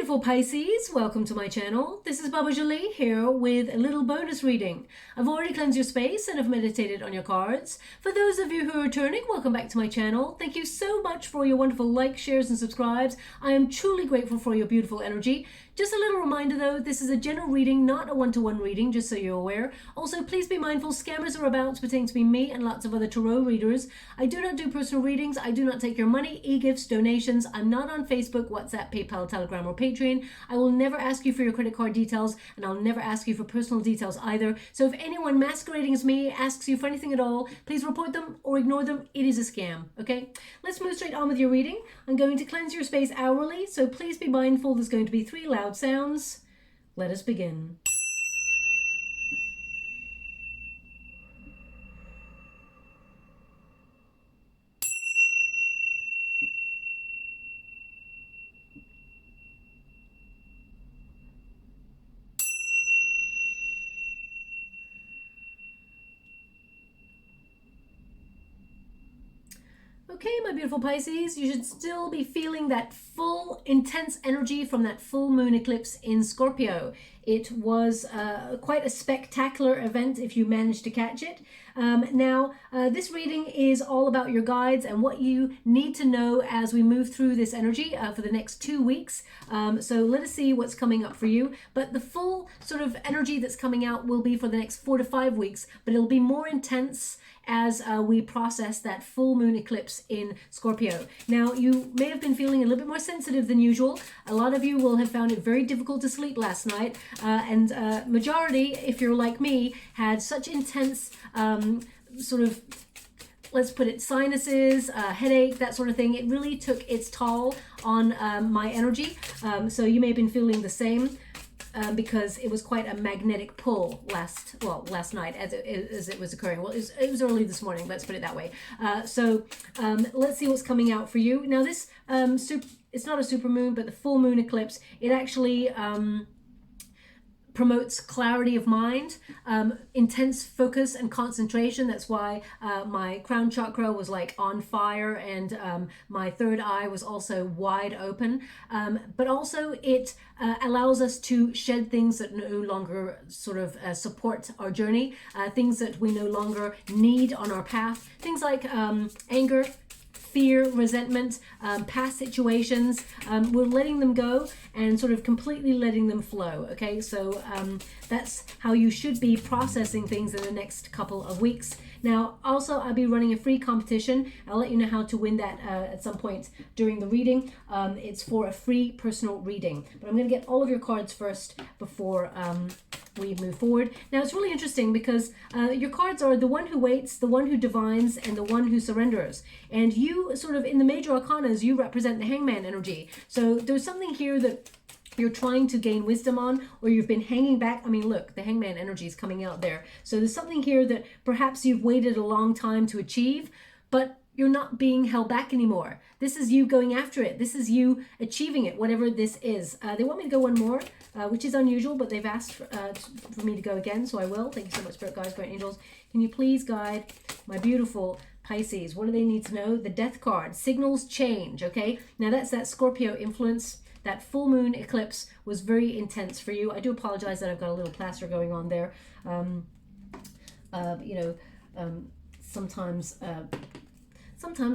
beautiful Pisces, welcome to my channel. This is Baba Jolie here with a little bonus reading. I've already cleansed your space and have meditated on your cards. For those of you who are returning, welcome back to my channel. Thank you so much for your wonderful likes, shares and subscribes. I am truly grateful for your beautiful energy. Just a little reminder though, this is a general reading, not a one-to-one reading, just so you're aware. Also, please be mindful, scammers are about to pertain to be me and lots of other tarot readers. I do not do personal readings. I do not take your money, e-gifts, donations. I'm not on Facebook, WhatsApp, PayPal, Telegram or Patreon. I will never ask you for your credit card details and I'll never ask you for personal details either. So if anyone masquerading as me asks you for anything at all, please report them or ignore them. It is a scam, okay? Let's move straight on with your reading. I'm going to cleanse your space hourly, so please be mindful. There's going to be 3 loud sounds. Let us begin. Okay, my beautiful Pisces, you should still be feeling that full, intense energy from that full moon eclipse in Scorpio. It was quite a spectacular event if you managed to catch it. This reading is all about your guides and what you need to know as we move through this energy for the next 2 weeks. So let us see what's coming up for you. But the full sort of energy that's coming out will be for the next 4 to 5 weeks, but it'll be more intense as we process that full moon eclipse in Scorpio. Now, you may have been feeling a little bit more sensitive than usual. A lot of you will have found it very difficult to sleep last night. Majority, if you're like me, had such intense sort of, let's put it, sinuses, headache, that sort of thing. It really took its toll on my energy. So you may have been feeling the same. Because it was quite a magnetic pull last night as it was occurring. Well, it was early this morning, let's put it that way. Let's see what's coming out for you. Now this, it's not a supermoon, but the full moon eclipse, it actually promotes clarity of mind, intense focus and concentration. That's why my crown chakra was like on fire and my third eye was also wide open. But also it allows us to shed things that no longer sort of support our journey, things that we no longer need on our path, things like anger, fear, resentment, past situations. We're letting them go and sort of completely letting them flow. Okay, so that's how you should be processing things in the next couple of weeks. Now, also, I'll be running a free competition. I'll let you know how to win that at some point during the reading. It's for a free personal reading, but I'm going to get all of your cards first before we move forward. Now, it's really interesting because your cards are the one who waits, the one who divines, and the one who surrenders. And you sort of, in the major arcanas, you represent the hangman energy. So there's something here that you're trying to gain wisdom on, or you've been hanging back. I mean, look, the hangman energy is coming out there. So there's something here that perhaps you've waited a long time to achieve, but you're not being held back anymore. This is you going after it. This is you achieving it, whatever this is. They want me to go one more, which is unusual, but they've asked for me to go again, so I will. Thank you so much, Spirit Guides, Great Angels. Can you please guide my beautiful Pisces? What do they need to know? The Death card signals change, okay? Now that's that Scorpio influence. That full moon eclipse was very intense for you. I do apologize that I've got a little plaster going on there. Sometimes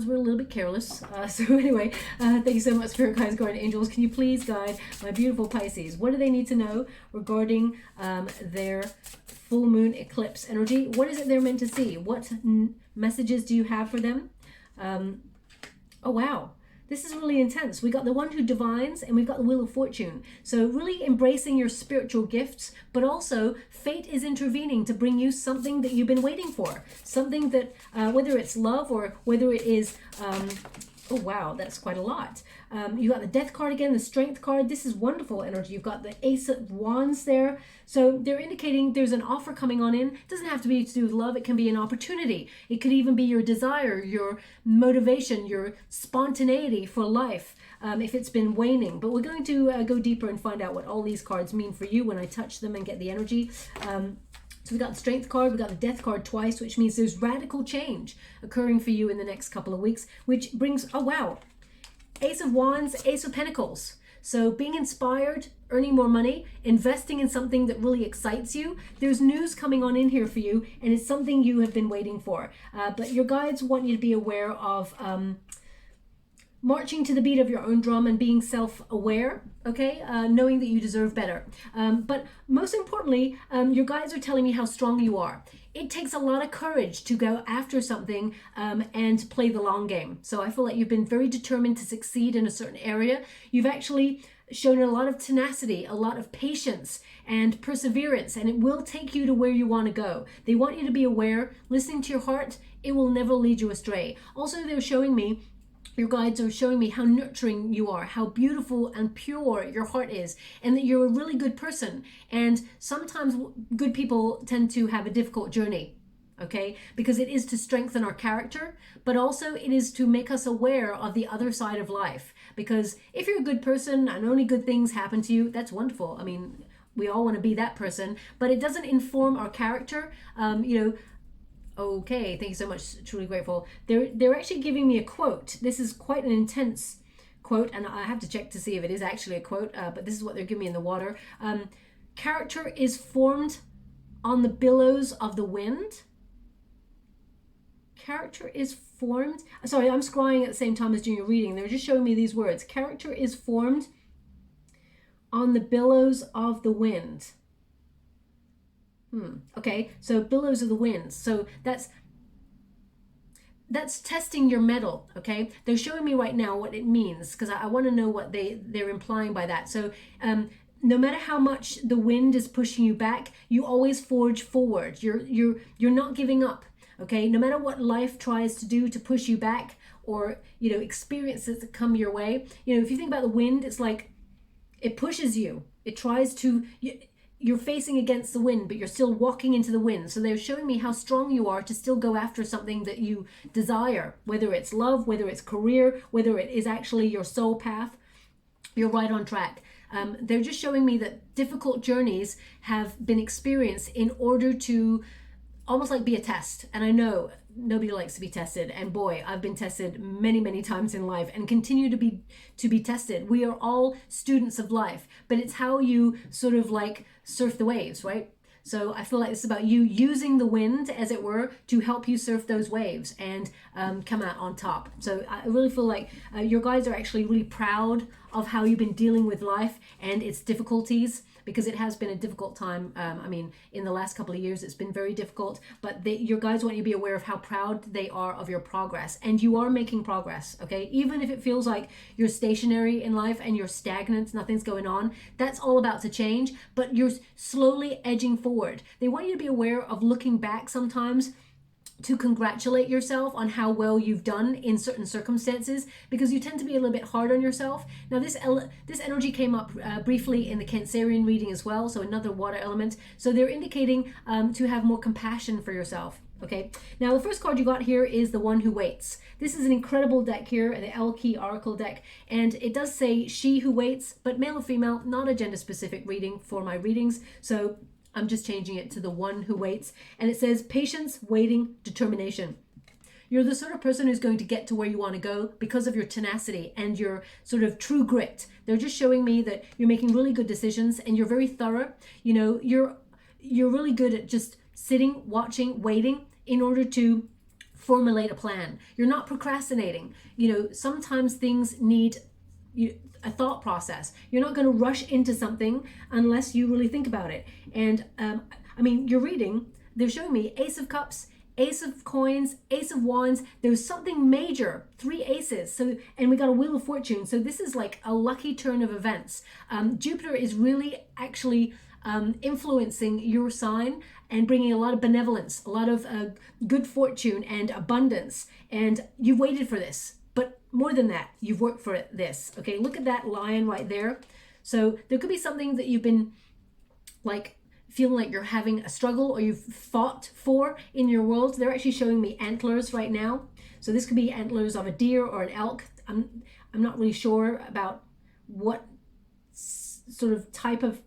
we're a little bit careless. So anyway, thank you so much, Spirit Guides, Guardian Angels. Can you please guide my beautiful Pisces? What do they need to know regarding their full moon eclipse energy? What is it they're meant to see? What messages do you have for them? Oh, wow. This is really intense. We got the one who divines and we've got the Wheel of Fortune. So really embracing your spiritual gifts, but also fate is intervening to bring you something that you've been waiting for. Something that, whether it's love or whether it is, oh wow, that's quite a lot. You got the Death card again, the Strength card. This is wonderful energy. You've got the Ace of Wands there. So they're indicating there's an offer coming on in. It doesn't have to be to do with love. It can be an opportunity. It could even be your desire, your motivation, your spontaneity for life, if it's been waning. But we're going to go deeper and find out what all these cards mean for you when I touch them and get the energy. So we got the Strength card, we got the Death card twice, which means there's radical change occurring for you in the next couple of weeks, which brings, oh wow, Ace of Wands, Ace of Pentacles. So being inspired, earning more money, investing in something that really excites you. There's news coming on in here for you, and it's something you have been waiting for. But your guides want you to be aware of marching to the beat of your own drum and being self-aware, okay? Knowing that you deserve better. But most importantly, your guides are telling me how strong you are. It takes a lot of courage to go after something and play the long game. So I feel like you've been very determined to succeed in a certain area. You've actually shown a lot of tenacity, a lot of patience and perseverance, and it will take you to where you want to go. They want you to be aware, listening to your heart. It will never lead you astray. Also, they're showing me, your guides are showing me how nurturing you are, how beautiful and pure your heart is, and that you're a really good person. And sometimes good people tend to have a difficult journey, okay? Because it is to strengthen our character, but also it is to make us aware of the other side of life. Because if you're a good person and only good things happen to you, that's wonderful. I mean, we all want to be that person, but it doesn't inform our character, Okay, thank you so much. Truly grateful. They're actually giving me a quote. This is quite an intense quote, and I have to check to see if it is actually a quote, but this is what they're giving me in the water. Character is formed on the billows of the wind. Character is formed. Sorry, I'm scrying at the same time as doing your reading. They're just showing me these words. Character is formed on the billows of the wind. Okay, so billows of the wind. So that's testing your mettle, okay? They're showing me right now what it means, because I want to know what they're implying by that. So no matter how much the wind is pushing you back, you always forge forward. You're not giving up, okay? No matter what life tries to do to push you back, or experiences that come your way. If you think about the wind, it's like it pushes you. It tries to. You're facing against the wind, but you're still walking into the wind. So they're showing me how strong you are to still go after something that you desire, whether it's love, whether it's career, whether it is actually your soul path. You're right on track. They're just showing me that difficult journeys have been experienced in order to almost like be a test. And I know nobody likes to be tested, and boy, I've been tested many, many times in life and continue to be tested. We are all students of life, but it's how you sort of like surf the waves, right? So I feel like it's about you using the wind, as it were, to help you surf those waves and come out on top. So I really feel like your guides are actually really proud of how you've been dealing with life and its difficulties, because it has been a difficult time. In the last couple of years, it's been very difficult, but your guides want you to be aware of how proud they are of your progress, and you are making progress, okay? Even if it feels like you're stationary in life and you're stagnant, nothing's going on, that's all about to change, but you're slowly edging forward. They want you to be aware of looking back sometimes to congratulate yourself on how well you've done in certain circumstances, because you tend to be a little bit hard on yourself. Now this energy came up briefly in the Cancerian reading as well, so another water element. So they're indicating to have more compassion for yourself. Okay, now the first card you got here is the One Who Waits. This is an incredible deck here, the L Key Oracle deck, and it does say she who waits, but male or female, not a gender specific reading for my readings. So I'm just changing it to the One Who Waits. And it says patience, waiting, determination. You're the sort of person who's going to get to where you want to go because of your tenacity and your sort of true grit. They're just showing me that you're making really good decisions and you're very thorough. You're really good at just sitting, watching, waiting in order to formulate a plan. You're not procrastinating. Sometimes things need a thought process. You're not going to rush into something unless you really think about it. And your reading, they're showing me Ace of Cups, Ace of Coins, Ace of Wands. There's something major, 3 aces. And we got a Wheel of Fortune. So this is like a lucky turn of events. Jupiter is really actually influencing your sign and bringing a lot of benevolence, a lot of good fortune and abundance. And you've waited for this. But more than that, you've worked for this. Okay, look at that lion right there. So there could be something that you've been like feeling like you're having a struggle or you've fought for in your world. They're actually showing me antlers right now. So this could be antlers of a deer or an elk. I'm not really sure about what sort of type of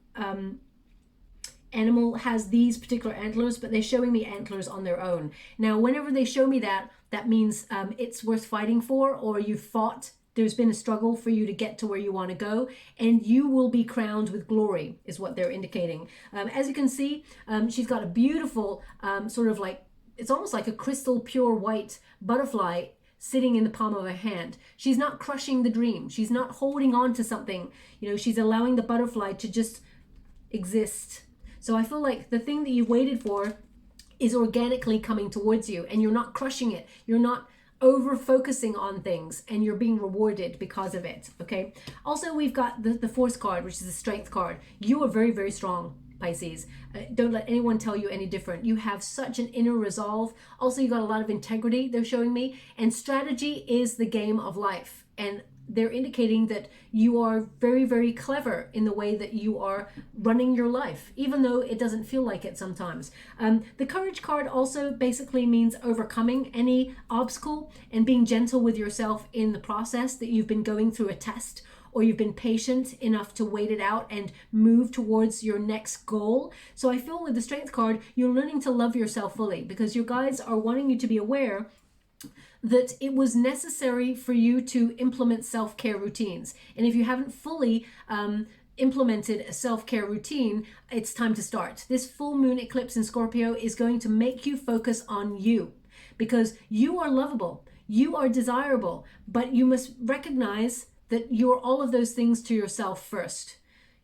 animal has these particular antlers, but they're showing me antlers on their own. Now, whenever they show me that, that means it's worth fighting for, or you fought there's been a struggle for you to get to where you want to go, and you will be crowned with glory, is what they're indicating. As you can see, she's got a beautiful sort of like, it's almost like a crystal pure white butterfly sitting in the palm of her hand. She's not crushing the dream. She's not holding on to something. You know, she's allowing the butterfly to just exist. So I feel like the thing that you waited for is organically coming towards you, and you're not crushing it. You're not over focusing on things, and you're being rewarded because of it. Okay. Also, we've got the Force card, which is the Strength card. You are very, very strong, Pisces. Don't let anyone tell you any different. You have such an inner resolve. Also, you got a lot of integrity, they're showing me, and strategy is the game of life. And they're indicating that you are very, very clever in the way that you are running your life, even though it doesn't feel like it sometimes. The Courage card also basically means overcoming any obstacle and being gentle with yourself in the process, that you've been going through a test, or you've been patient enough to wait it out and move towards your next goal. So I feel with the Strength card, you're learning to love yourself fully, because your guides are wanting you to be aware that it was necessary for you to implement self-care routines. And if you haven't fully implemented a self-care routine, it's time to start. This full moon eclipse in Scorpio is going to make you focus on you, because you are lovable, you are desirable, but you must recognize that you're all of those things to yourself first.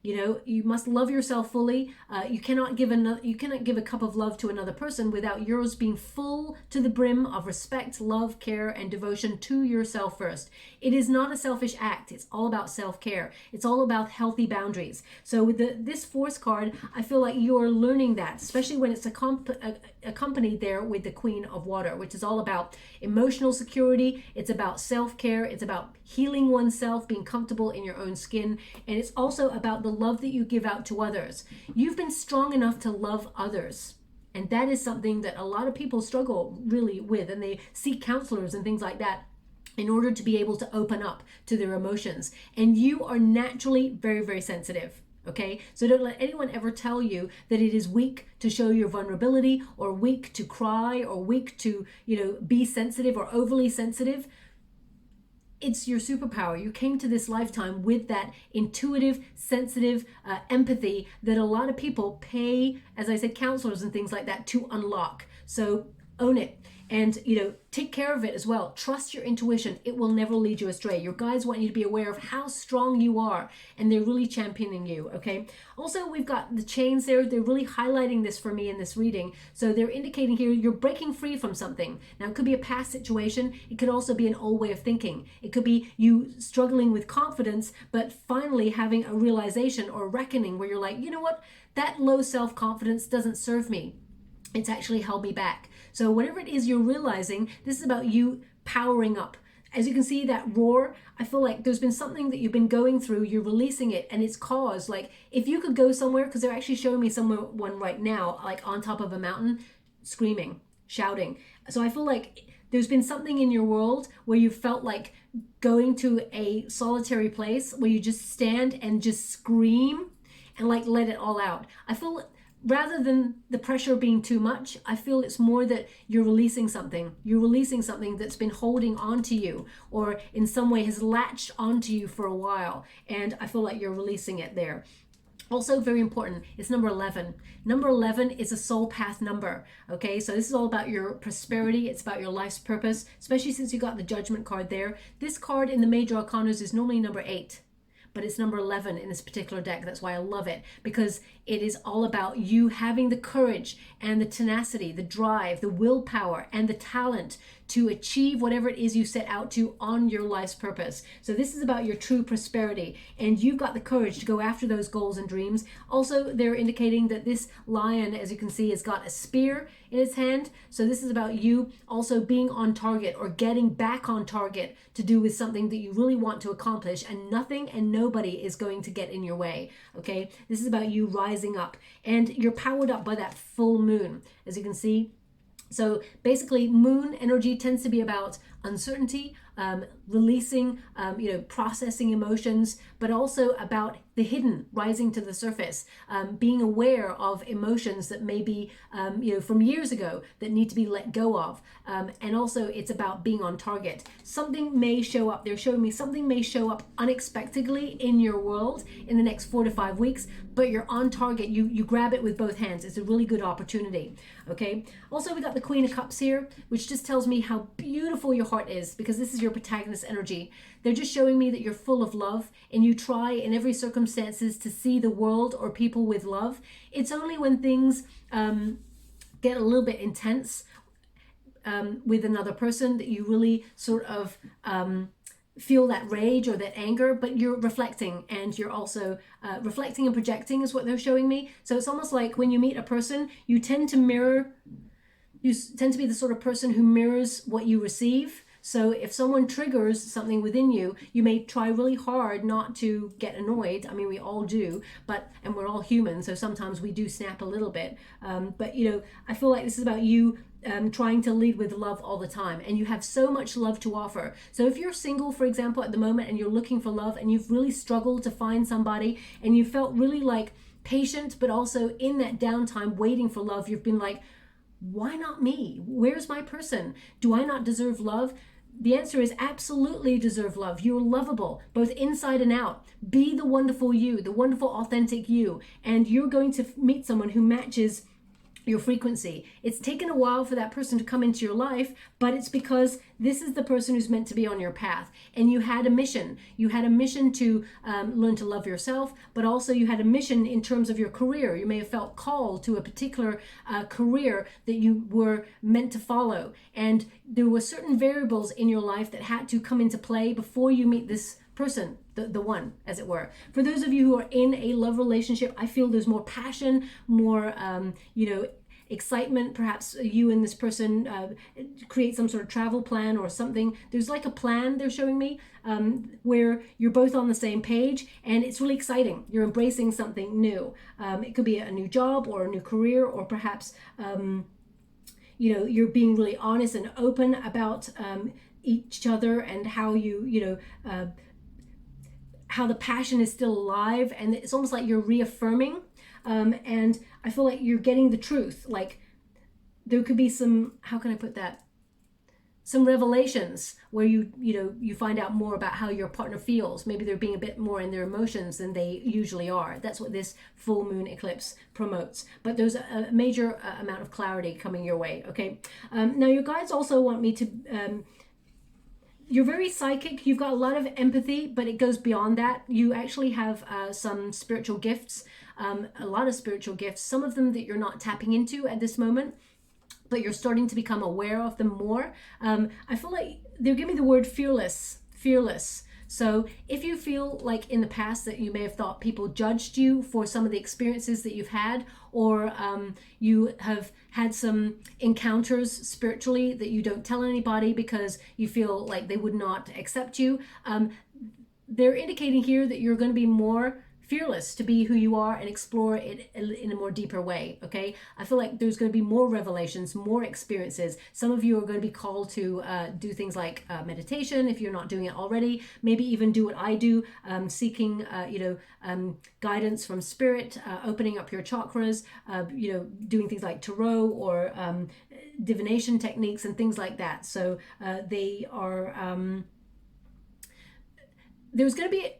You know, you must love yourself fully. You cannot give a cup of love to another person without yours being full to the brim of respect, love, care, and devotion to yourself first. It is not a selfish act. It's all about self-care. It's all about healthy boundaries. So with this Force card, I feel like you're learning that, especially when it's accompanied there with the Queen of Water, which is all about emotional security. It's about self-care. It's about healing oneself, being comfortable in your own skin. And it's also about the love that you give out to others. You've been strong enough to love others. And that is something that a lot of people struggle really with, and they seek counselors and things like that in order to be able to open up to their emotions. And you are naturally very, very sensitive. Okay, so don't let anyone ever tell you that it is weak to show your vulnerability, or weak to cry, or weak to, you know, be sensitive or overly sensitive. It's your superpower. You came to this lifetime with that intuitive, sensitive empathy that a lot of people pay, as I said, counselors and things like that to unlock. So own it. And, you know, take care of it as well. Trust your intuition. It will never lead you astray. Your guides want you to be aware of how strong you are, and they're really championing you, okay? Also, we've got the chains there. They're really highlighting this for me in this reading. So they're indicating here you're breaking free from something. Now, it could be a past situation. It could also be an old way of thinking. It could be you struggling with confidence, but finally having a realization or reckoning where you're like, you know what? That low self-confidence doesn't serve me. It's actually held me back. So whatever it is you're realizing, this is about you powering up. As you can see, that roar, I feel like there's been something that you've been going through, you're releasing it, and it's caused, like, if you could go somewhere, because they're actually showing me one right now, like on top of a mountain, screaming, shouting. So I feel like there's been something in your world where you felt like going to a solitary place where you just stand and just scream and like let it all out. I feel rather than the pressure being too much, I feel it's more that you're releasing something. You're releasing something that's been holding on to you, or in some way has latched onto you for a while. And I feel like you're releasing it there. Also very important, it's number 11. Number 11 is a soul path number, okay? So this is all about your prosperity. It's about your life's purpose, especially since you got the Judgment card there. This card in the major arcanas is normally number 8. But it's number 11 in this particular deck. That's why I love it, because it is all about you having the courage and the tenacity, the drive, the willpower, and the talent to achieve whatever it is you set out to on your life's purpose. So this is about your true prosperity, and you've got the courage to go after those goals and dreams. Also, they're indicating that this lion, as you can see, has got a spear in its hand. So this is about you also being on target, or getting back on target to do with something that you really want to accomplish, and nothing and nobody is going to get in your way, okay? This is about you rising up, and you're powered up by that full moon, as you can see. So basically, moon energy tends to be about uncertainty, releasing, processing emotions, but also about the hidden rising to the surface, being aware of emotions that may be, from years ago that need to be let go of. And also it's about being on target. Something may show up. They're showing me something may show up unexpectedly in your world in the next 4 to 5 weeks, but you're on target. You grab it with both hands. It's a really good opportunity. Okay. Also, we got the Queen of Cups here, which just tells me how beautiful your heart is, because this is your protagonist energy. They're just showing me that you're full of love and you try in every circumstances to see the world or people with love. It's only when things get a little bit intense with another person that you really sort of feel that rage or that anger, but you're reflecting, and you're also reflecting and projecting is what they're showing me. So it's almost like when you meet a person, you tend to be the sort of person who mirrors what you receive. So if someone triggers something within you, you may try really hard not to get annoyed. I mean, we all do, and we're all human, so sometimes we do snap a little bit. But I feel like this is about you trying to lead with love all the time, and you have so much love to offer. So if you're single, for example, at the moment, and you're looking for love, and you've really struggled to find somebody, and you felt really like patient, but also in that downtime waiting for love, you've been like, why not me? Where's my person? Do I not deserve love? The answer is absolutely deserve love. You're lovable, both inside and out. Be the wonderful you, the wonderful, authentic you, and you're going to meet someone who matches your frequency. It's taken a while for that person to come into your life, but it's because this is the person who's meant to be on your path. And you had a mission. You had a mission to learn to love yourself, but also you had a mission in terms of your career. You may have felt called to a particular career that you were meant to follow. And there were certain variables in your life that had to come into play before you meet this person, the one, as it were. For those of you who are in a love relationship, I feel there's more passion, more, excitement. Perhaps you and this person create some sort of travel plan or something. There's like a plan they're showing me where you're both on the same page, and it's really exciting. You're embracing something new. It could be a new job or a new career, or perhaps, you're being really honest and open about each other, and how how the passion is still alive, and it's almost like you're reaffirming. And I feel like you're getting the truth. Like there could be some, how can I put that? Some revelations where you find out more about how your partner feels. Maybe they're being a bit more in their emotions than they usually are. That's what this full moon eclipse promotes. But there's a major amount of clarity coming your way. Okay. Now your guides also want me to, you're very psychic. You've got a lot of empathy, but it goes beyond that. You actually have some spiritual gifts, a lot of spiritual gifts, some of them that you're not tapping into at this moment, but you're starting to become aware of them more. I feel like they're giving me the word fearless. So if you feel like in the past that you may have thought people judged you for some of the experiences that you've had, or you have had some encounters spiritually that you don't tell anybody because you feel like they would not accept you, they're indicating here that you're going to be more fearless to be who you are and explore it in a more deeper way. Okay, I feel like there's going to be more revelations, more experiences. Some of you are going to be called to do things like meditation if you're not doing it already. Maybe even do what I do, seeking guidance from spirit, opening up your chakras, doing things like tarot or divination techniques and things like that. So they are there's going to be,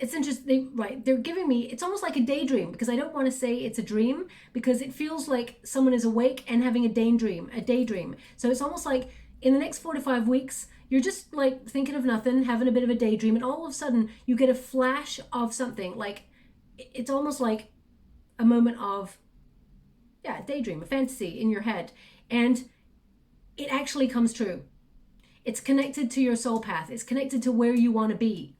it's interesting, right? They're giving me, it's almost like a daydream, because I don't want to say it's a dream, because it feels like someone is awake and having a daydream. So it's almost like in the next 4 to 5 weeks, you're just like thinking of nothing, having a bit of a daydream, and all of a sudden you get a flash of something. Like it's almost like a moment of, a daydream, a fantasy in your head, and it actually comes true. It's connected to your soul path. It's connected to where you want to be.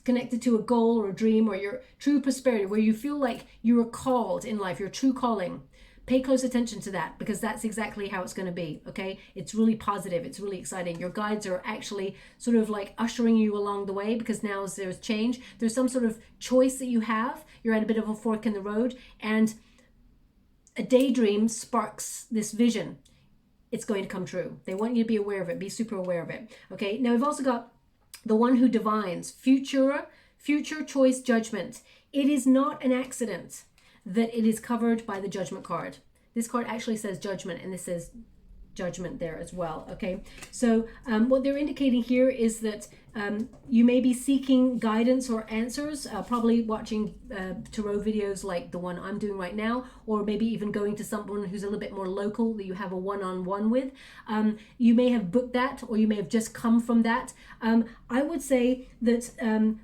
Connected to a goal or a dream or your true prosperity, where you feel like you are called in life, your true calling. Pay close attention to that, because that's exactly how it's going to be. Okay, it's really positive, it's really exciting. Your guides are actually sort of like ushering you along the way, because now as there's change, there's some sort of choice that you have. You're at a bit of a fork in the road, and a daydream sparks this vision. it's going to come true. They want you to be aware of it, be super aware of it. Okay, now we've also got the one who divines, future choice judgment. It is not an accident that it is covered by the judgment card. This card actually says judgment, and this says judgment there as well. Okay, so what they're indicating here is that you may be seeking guidance or answers, probably watching tarot videos like the one I'm doing right now, or maybe even going to someone who's a little bit more local that you have a one-on-one with. You may have booked that, or you may have just come from that. I would say that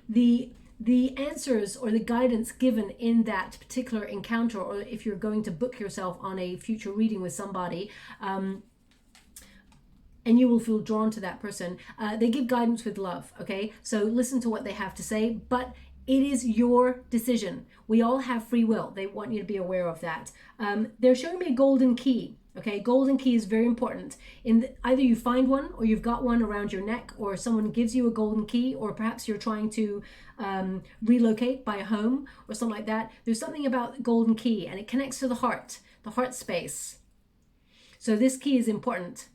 the answers or the guidance given in that particular encounter, or if you're going to book yourself on a future reading with somebody, and you will feel drawn to that person. They give guidance with love, okay? So listen to what they have to say, but it is your decision. We all have free will. They want you to be aware of that. They're showing me a golden key, okay? Golden key is very important. Either you find one, or you've got one around your neck, or someone gives you a golden key, or perhaps you're trying to relocate, buy a home, or something like that. There's something about golden key, and it connects to the heart space. So this key is important.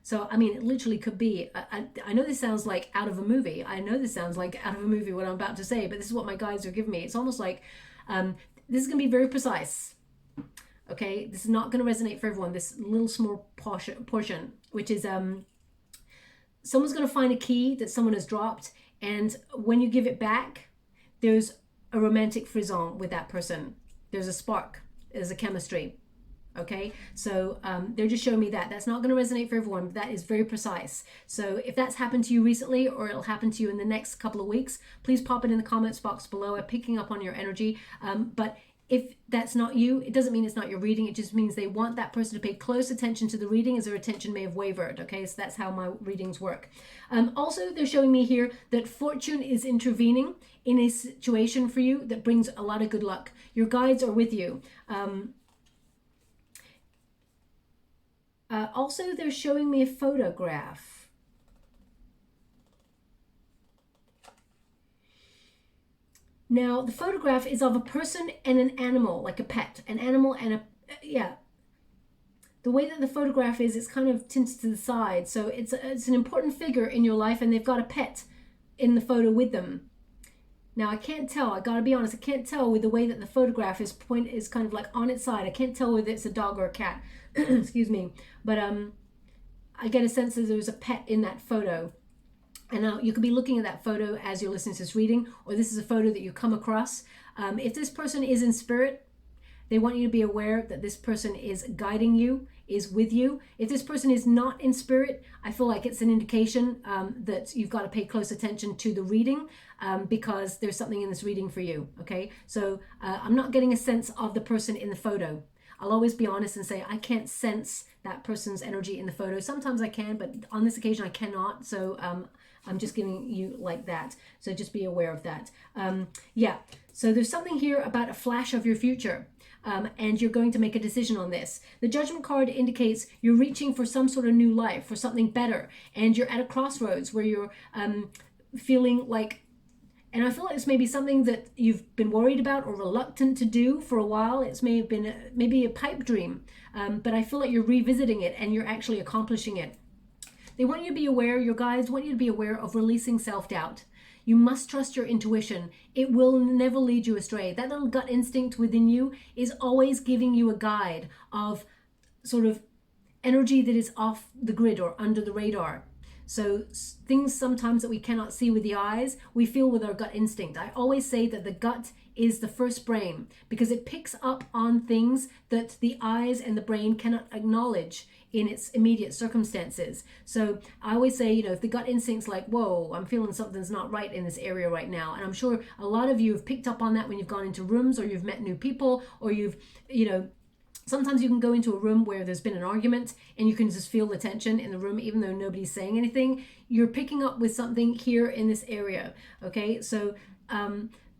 So, I mean, it literally could be, I know this sounds like out of a movie. I know this sounds like out of a movie, what I'm about to say, but this is what my guides are giving me. It's almost like, this is going to be very precise. Okay, this is not going to resonate for everyone. This little small portion, which is, someone's going to find a key that someone has dropped. And when you give it back, there's a romantic frisson with that person. There's a spark. There's a chemistry. Okay, so they're just showing me that. That's not going to resonate for everyone, but that is very precise. So if that's happened to you recently, or it'll happen to you in the next couple of weeks, please pop it in the comments box below. I'm picking up on your energy. But if that's not you, it doesn't mean it's not your reading. It just means they want that person to pay close attention to the reading, as their attention may have wavered. Okay, so that's how my readings work. Also, they're showing me here that fortune is intervening in a situation for you that brings a lot of good luck. Your guides are with you. Also, they're showing me a photograph. Now, the photograph is of a person and an animal, like a pet, an animal and a, yeah. The way that the photograph is, it's kind of tinted to the side. So it's an important figure in your life, and they've got a pet in the photo with them. Now, I can't tell, I gotta be honest, I can't tell with the way that the photograph is kind of like on its side. I can't tell whether it's a dog or a cat. Excuse me. But I get a sense that there's a pet in that photo. And now you could be looking at that photo as you're listening to this reading, or this is a photo that you come across. If this person is in spirit, they want you to be aware that this person is guiding you, is with you. If this person is not in spirit, I feel like it's an indication that you've got to pay close attention to the reading, because there's something in this reading for you, okay? So I'm not getting a sense of the person in the photo. I'll always be honest and say I can't sense that person's energy in the photo. Sometimes I can, but on this occasion I cannot. So I'm just giving you like that. So just be aware of that. Yeah, so there's something here about a flash of your future. And you're going to make a decision on this. The Judgment card indicates you're reaching for some sort of new life, for something better. And you're at a crossroads where you're feeling like, and I feel like this may be something that you've been worried about or reluctant to do for a while. It's may have been maybe a pipe dream, but I feel like you're revisiting it and you're actually accomplishing it. They want you to be aware, your guides want you to be aware of releasing self-doubt. You must trust your intuition. It will never lead you astray. That little gut instinct within you is always giving you a guide of sort of energy that is off the grid or under the radar. So things sometimes that we cannot see with the eyes, we feel with our gut instinct. I always say that the gut is the first brain because it picks up on things that the eyes and the brain cannot acknowledge in its immediate circumstances. So I always say, you know, if the gut instinct's like, whoa, I'm feeling something's not right in this area right now. And I'm sure a lot of you have picked up on that when you've gone into rooms or you've met new people or you've, you know, sometimes you can go into a room where there's been an argument and you can just feel the tension in the room even though nobody's saying anything. You're picking up with something here in this area, okay? So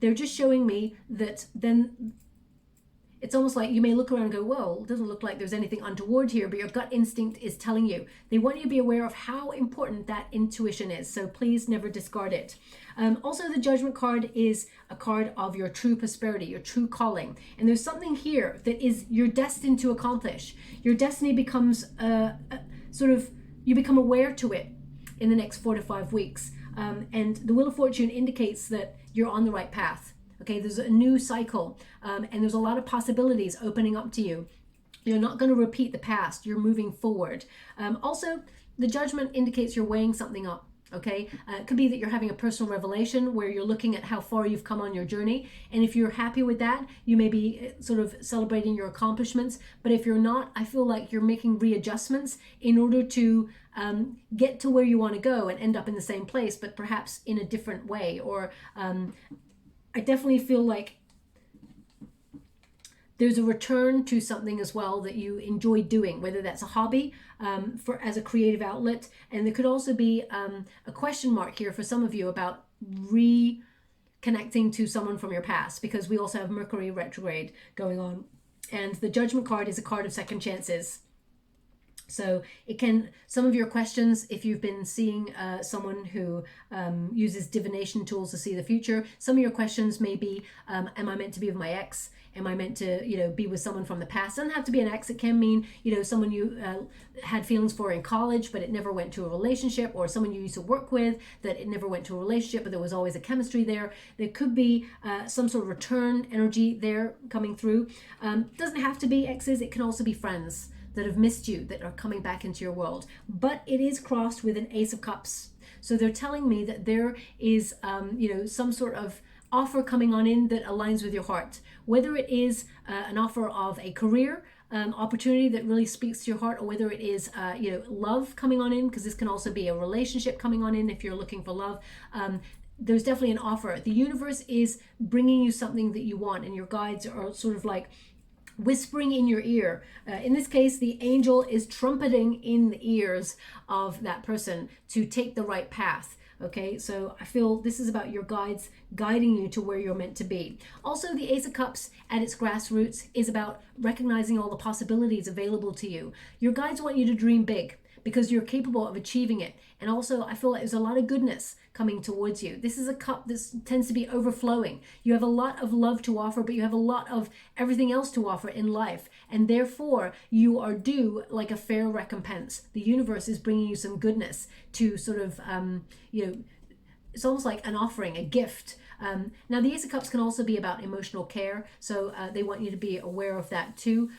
they're just showing me that then it's almost like you may look around and go, well, it doesn't look like there's anything untoward here, but your gut instinct is telling you. They want you to be aware of how important that intuition is. So please never discard it. Also, the Judgment card is a card of your true prosperity, your true calling. And there's something here that is you're destined to accomplish. Your destiny becomes you become aware to it in the next 4 to 5 weeks. And the Wheel of Fortune indicates that you're on the right path. Okay, there's a new cycle, and there's a lot of possibilities opening up to you. You're not going to repeat the past. You're moving forward. Also, the Judgment indicates you're weighing something up. Okay, it could be that you're having a personal revelation where you're looking at how far you've come on your journey. And if you're happy with that, you may be sort of celebrating your accomplishments. But if you're not, I feel like you're making readjustments in order to get to where you want to go and end up in the same place, but perhaps in a different way. Or I definitely feel like there's a return to something as well that you enjoy doing, whether that's a hobby as a creative outlet. And there could also be a question mark here for some of you about reconnecting to someone from your past, because we also have Mercury retrograde going on. And the Judgment card is a card of second chances. So it can, some of your questions, if you've been seeing someone who uses divination tools to see the future, some of your questions may be, am I meant to be with my ex? Am I meant to, be with someone from the past? It doesn't have to be an ex. It can mean, someone you had feelings for in college, but it never went to a relationship, or someone you used to work with that it never went to a relationship, but there was always a chemistry there. There could be some sort of return energy there coming through. Doesn't have to be exes. It can also be friends that have missed you, that are coming back into your world. But it is crossed with an Ace of Cups. So they're telling me that there is, some sort of offer coming on in that aligns with your heart. Whether it is an offer of a career opportunity that really speaks to your heart, or whether it is, love coming on in, because this can also be a relationship coming on in if you're looking for love. There's definitely an offer. The universe is bringing you something that you want, and your guides are sort of like whispering in your ear. In this case, the angel is trumpeting in the ears of that person to take the right path. Okay, so I feel this is about your guides guiding you to where you're meant to be. Also, the Ace of Cups at its grassroots is about recognizing all the possibilities available to you. Your guides want you to dream big because you're capable of achieving it. And also, I feel like there's a lot of goodness coming towards you. This is a cup that tends to be overflowing. You have a lot of love to offer, but you have a lot of everything else to offer in life. And therefore, you are due like a fair recompense. The universe is bringing you some goodness to sort of, it's almost like an offering, a gift. Now, the Ace of Cups can also be about emotional care. So they want you to be aware of that too.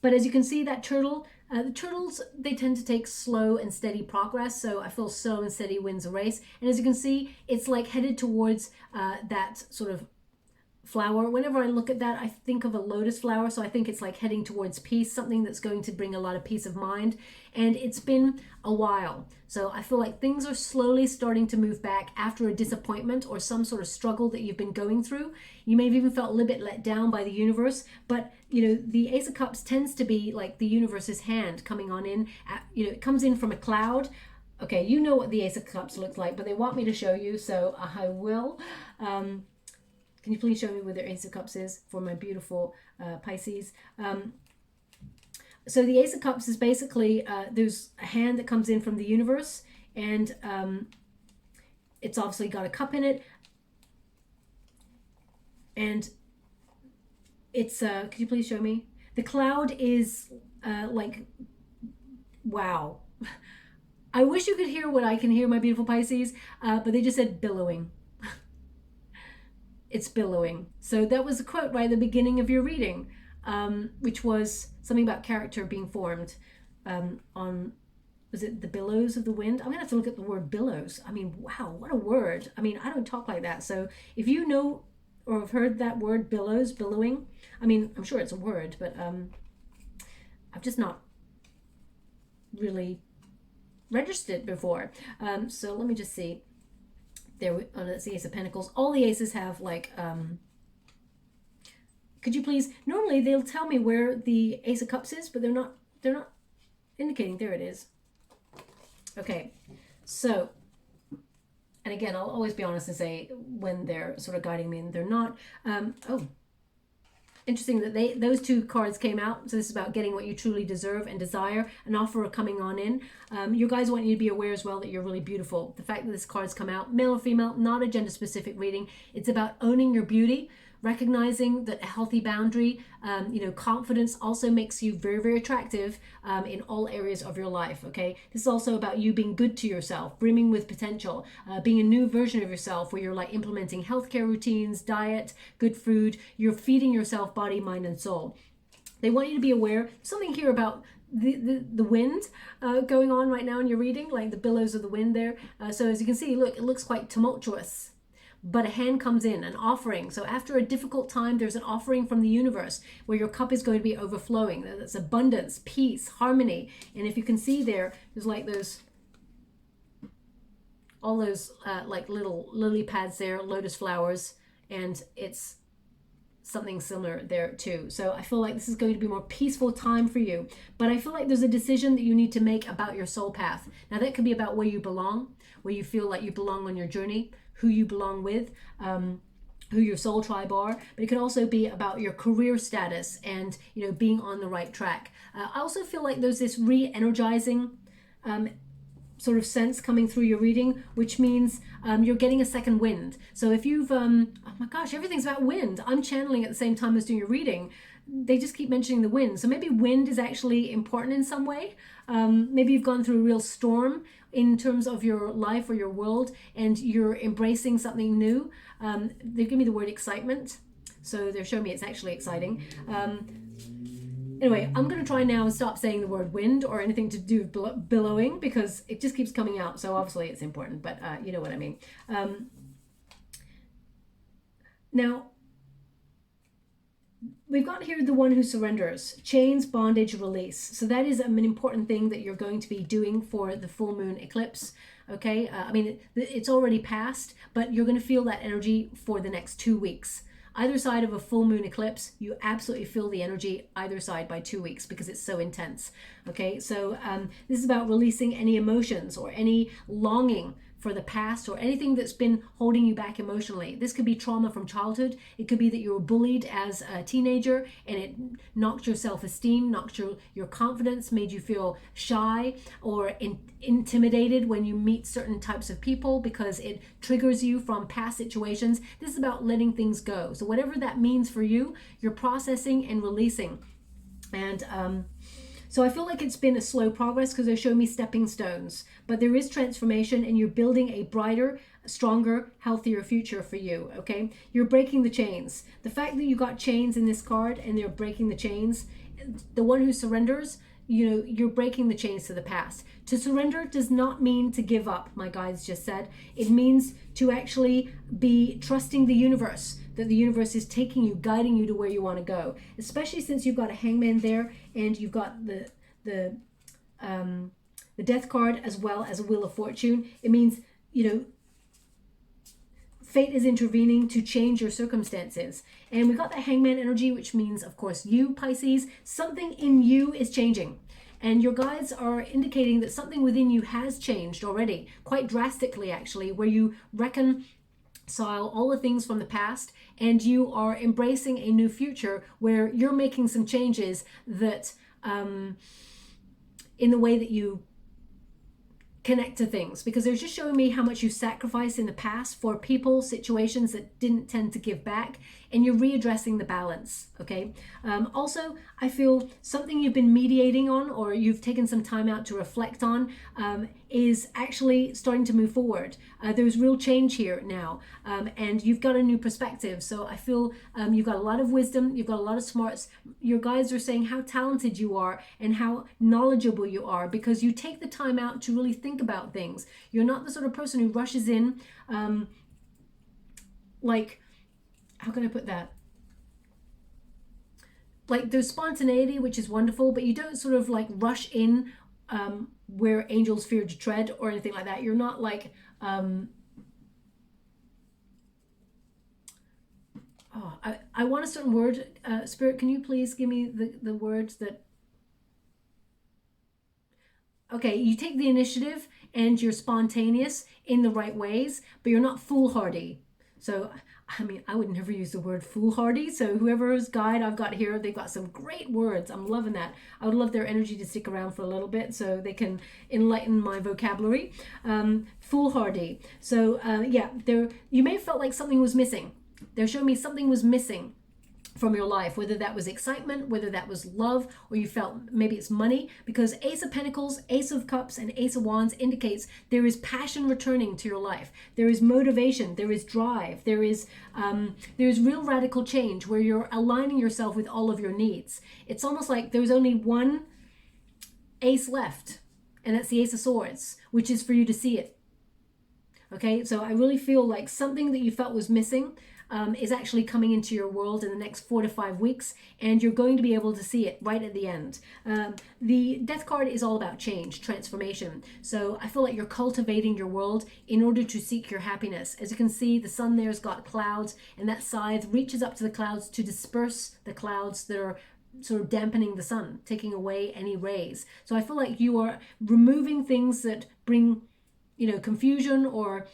But as you can see, that turtle, the turtles, they tend to take slow and steady progress. So I feel slow and steady wins a race. And as you can see, it's like headed towards that sort of flower. Whenever I look at that, I think of a lotus flower. So I think it's like heading towards peace, something that's going to bring a lot of peace of mind. And it's been a while. So I feel like things are slowly starting to move back after a disappointment or some sort of struggle that you've been going through. You may have even felt a little bit let down by the universe, but the Ace of Cups tends to be like the universe's hand coming on in. It comes in from a cloud. Okay, you know what the Ace of Cups looks like, but they want me to show you, so I will. Can you please show me where the Ace of Cups is for my beautiful Pisces? So the Ace of Cups is basically, there's a hand that comes in from the universe, and it's obviously got a cup in it. And it's, could you please show me? The cloud is like, wow. I wish you could hear what I can hear, my beautiful Pisces, but they just said billowing. It's billowing. So that was a quote right at the beginning of your reading, which was something about character being formed on, was it the billows of the wind? I'm gonna have to look at the word billows. I mean, wow, what a word. I mean, I don't talk like that. So if you know or have heard that word billows, billowing, I mean, I'm sure it's a word, but I've just not really registered it before. So let me just see. There, that's the Ace of Pentacles. All the aces have like, could you please, normally they'll tell me where the Ace of Cups is, but they're not indicating. There it is. Okay, so, and again, I'll always be honest and say when they're sort of guiding me and they're not. Oh, interesting that those two cards came out. So this is about getting what you truly deserve and desire, an offer coming on in. You guys want you to be aware as well that you're really beautiful. The fact that this card's come out, male or female, not a gender specific reading. It's about owning your beauty, recognizing that a healthy boundary, confidence also makes you very, very attractive in all areas of your life, okay? This is also about you being good to yourself, brimming with potential, being a new version of yourself where you're like implementing healthcare routines, diet, good food, you're feeding yourself body, mind, and soul. They want you to be aware. There's something here about the wind going on right now in your reading, like the billows of the wind there. So as you can see, look, it looks quite tumultuous. But a hand comes in, an offering. So after a difficult time, there's an offering from the universe where your cup is going to be overflowing. That's abundance, peace, harmony. And if you can see there, there's like all those like little lily pads there, lotus flowers, and it's something similar there too. So I feel like this is going to be a more peaceful time for you. But I feel like there's a decision that you need to make about your soul path. Now that could be about where you belong, where you feel like you belong on your journey, who you belong with, who your soul tribe are, but it could also be about your career status and being on the right track. I also feel like there's this re-energizing sort of sense coming through your reading, which means you're getting a second wind. So if you've oh my gosh, everything's about wind. I'm channeling at the same time as doing your reading. They just keep mentioning the wind. So maybe wind is actually important in some way. Maybe you've gone through a real storm in terms of your life or your world, and you're embracing something new. They give me the word excitement. So they're showing me it's actually exciting. Anyway, I'm going to try now and stop saying the word wind or anything to do with billowing, because it just keeps coming out. So obviously it's important, but you know what I mean. Now, we've got here the one who surrenders, chains, bondage, release. So that is an important thing that you're going to be doing for the full moon eclipse. Okay, I mean, it's already passed, but you're going to feel that energy for the next 2 weeks. Either side of a full moon eclipse, you absolutely feel the energy either side by 2 weeks because it's so intense. Okay, so this is about releasing any emotions or any longing for the past or anything that's been holding you back emotionally. This could be trauma from childhood. It could be that you were bullied as a teenager and it knocked your self-esteem, knocked your confidence, made you feel shy or intimidated when you meet certain types of people because it triggers you from past situations. This is about letting things go. So whatever that means for you, you're processing and releasing. And so I feel like it's been a slow progress because they're showing me stepping stones, but there is transformation and you're building a brighter, stronger, healthier future for you, okay? You're breaking the chains. The fact that you got chains in this card and they're breaking the chains, the one who surrenders, you're breaking the chains to the past. To surrender does not mean to give up, my guides just said. It means to actually be trusting the universe, that the universe is taking you, guiding you to where you want to go. Especially since you've got a hangman there and you've got the death card as well as a wheel of fortune. It means, fate is intervening to change your circumstances. And we got the hangman energy, which means, of course, you, Pisces, something in you is changing. And your guides are indicating that something within you has changed already, quite drastically, actually, where you reconcile all the things from the past and you are embracing a new future where you're making some changes that, in the way that you connect to things, because they're just showing me how much you sacrificed in the past for people, situations that didn't tend to give back, and you're readdressing the balance, okay? Also, I feel something you've been mediating on or you've taken some time out to reflect on is actually starting to move forward. There's real change here now, and you've got a new perspective. So I feel you've got a lot of wisdom, you've got a lot of smarts. Your guides are saying how talented you are and how knowledgeable you are because you take the time out to really think about things. You're not the sort of person who rushes in, like, how can I put that? Like, there's spontaneity, which is wonderful, but you don't sort of like rush in where angels fear to tread or anything like that. You're not like, I want a certain word. Spirit, can you please give me the words that, okay, you take the initiative and you're spontaneous in the right ways, but you're not foolhardy. So I mean, I would never use the word foolhardy. So whoever's guide I've got here, they've got some great words. I'm loving that. I would love their energy to stick around for a little bit so they can enlighten my vocabulary. Foolhardy. So yeah, you may have felt like something was missing. They're showing me something was missing from your life, whether that was excitement, whether that was love, or you felt maybe it's money, because Ace of Pentacles, Ace of Cups, and Ace of Wands indicates there is passion returning to your life. There is motivation, there is drive, there is real radical change where you're aligning yourself with all of your needs. It's almost like there's only one ace left, and that's the Ace of Swords, which is for you to see it. Okay, so I really feel like something that you felt was missing is actually coming into your world in the next 4 to 5 weeks, and you're going to be able to see it right at the end. The Death card is all about change, transformation. So I feel like you're cultivating your world in order to seek your happiness. As you can see, the sun there's got clouds, and that scythe reaches up to the clouds to disperse the clouds that are sort of dampening the sun, taking away any rays. So I feel like you are removing things that bring, confusion or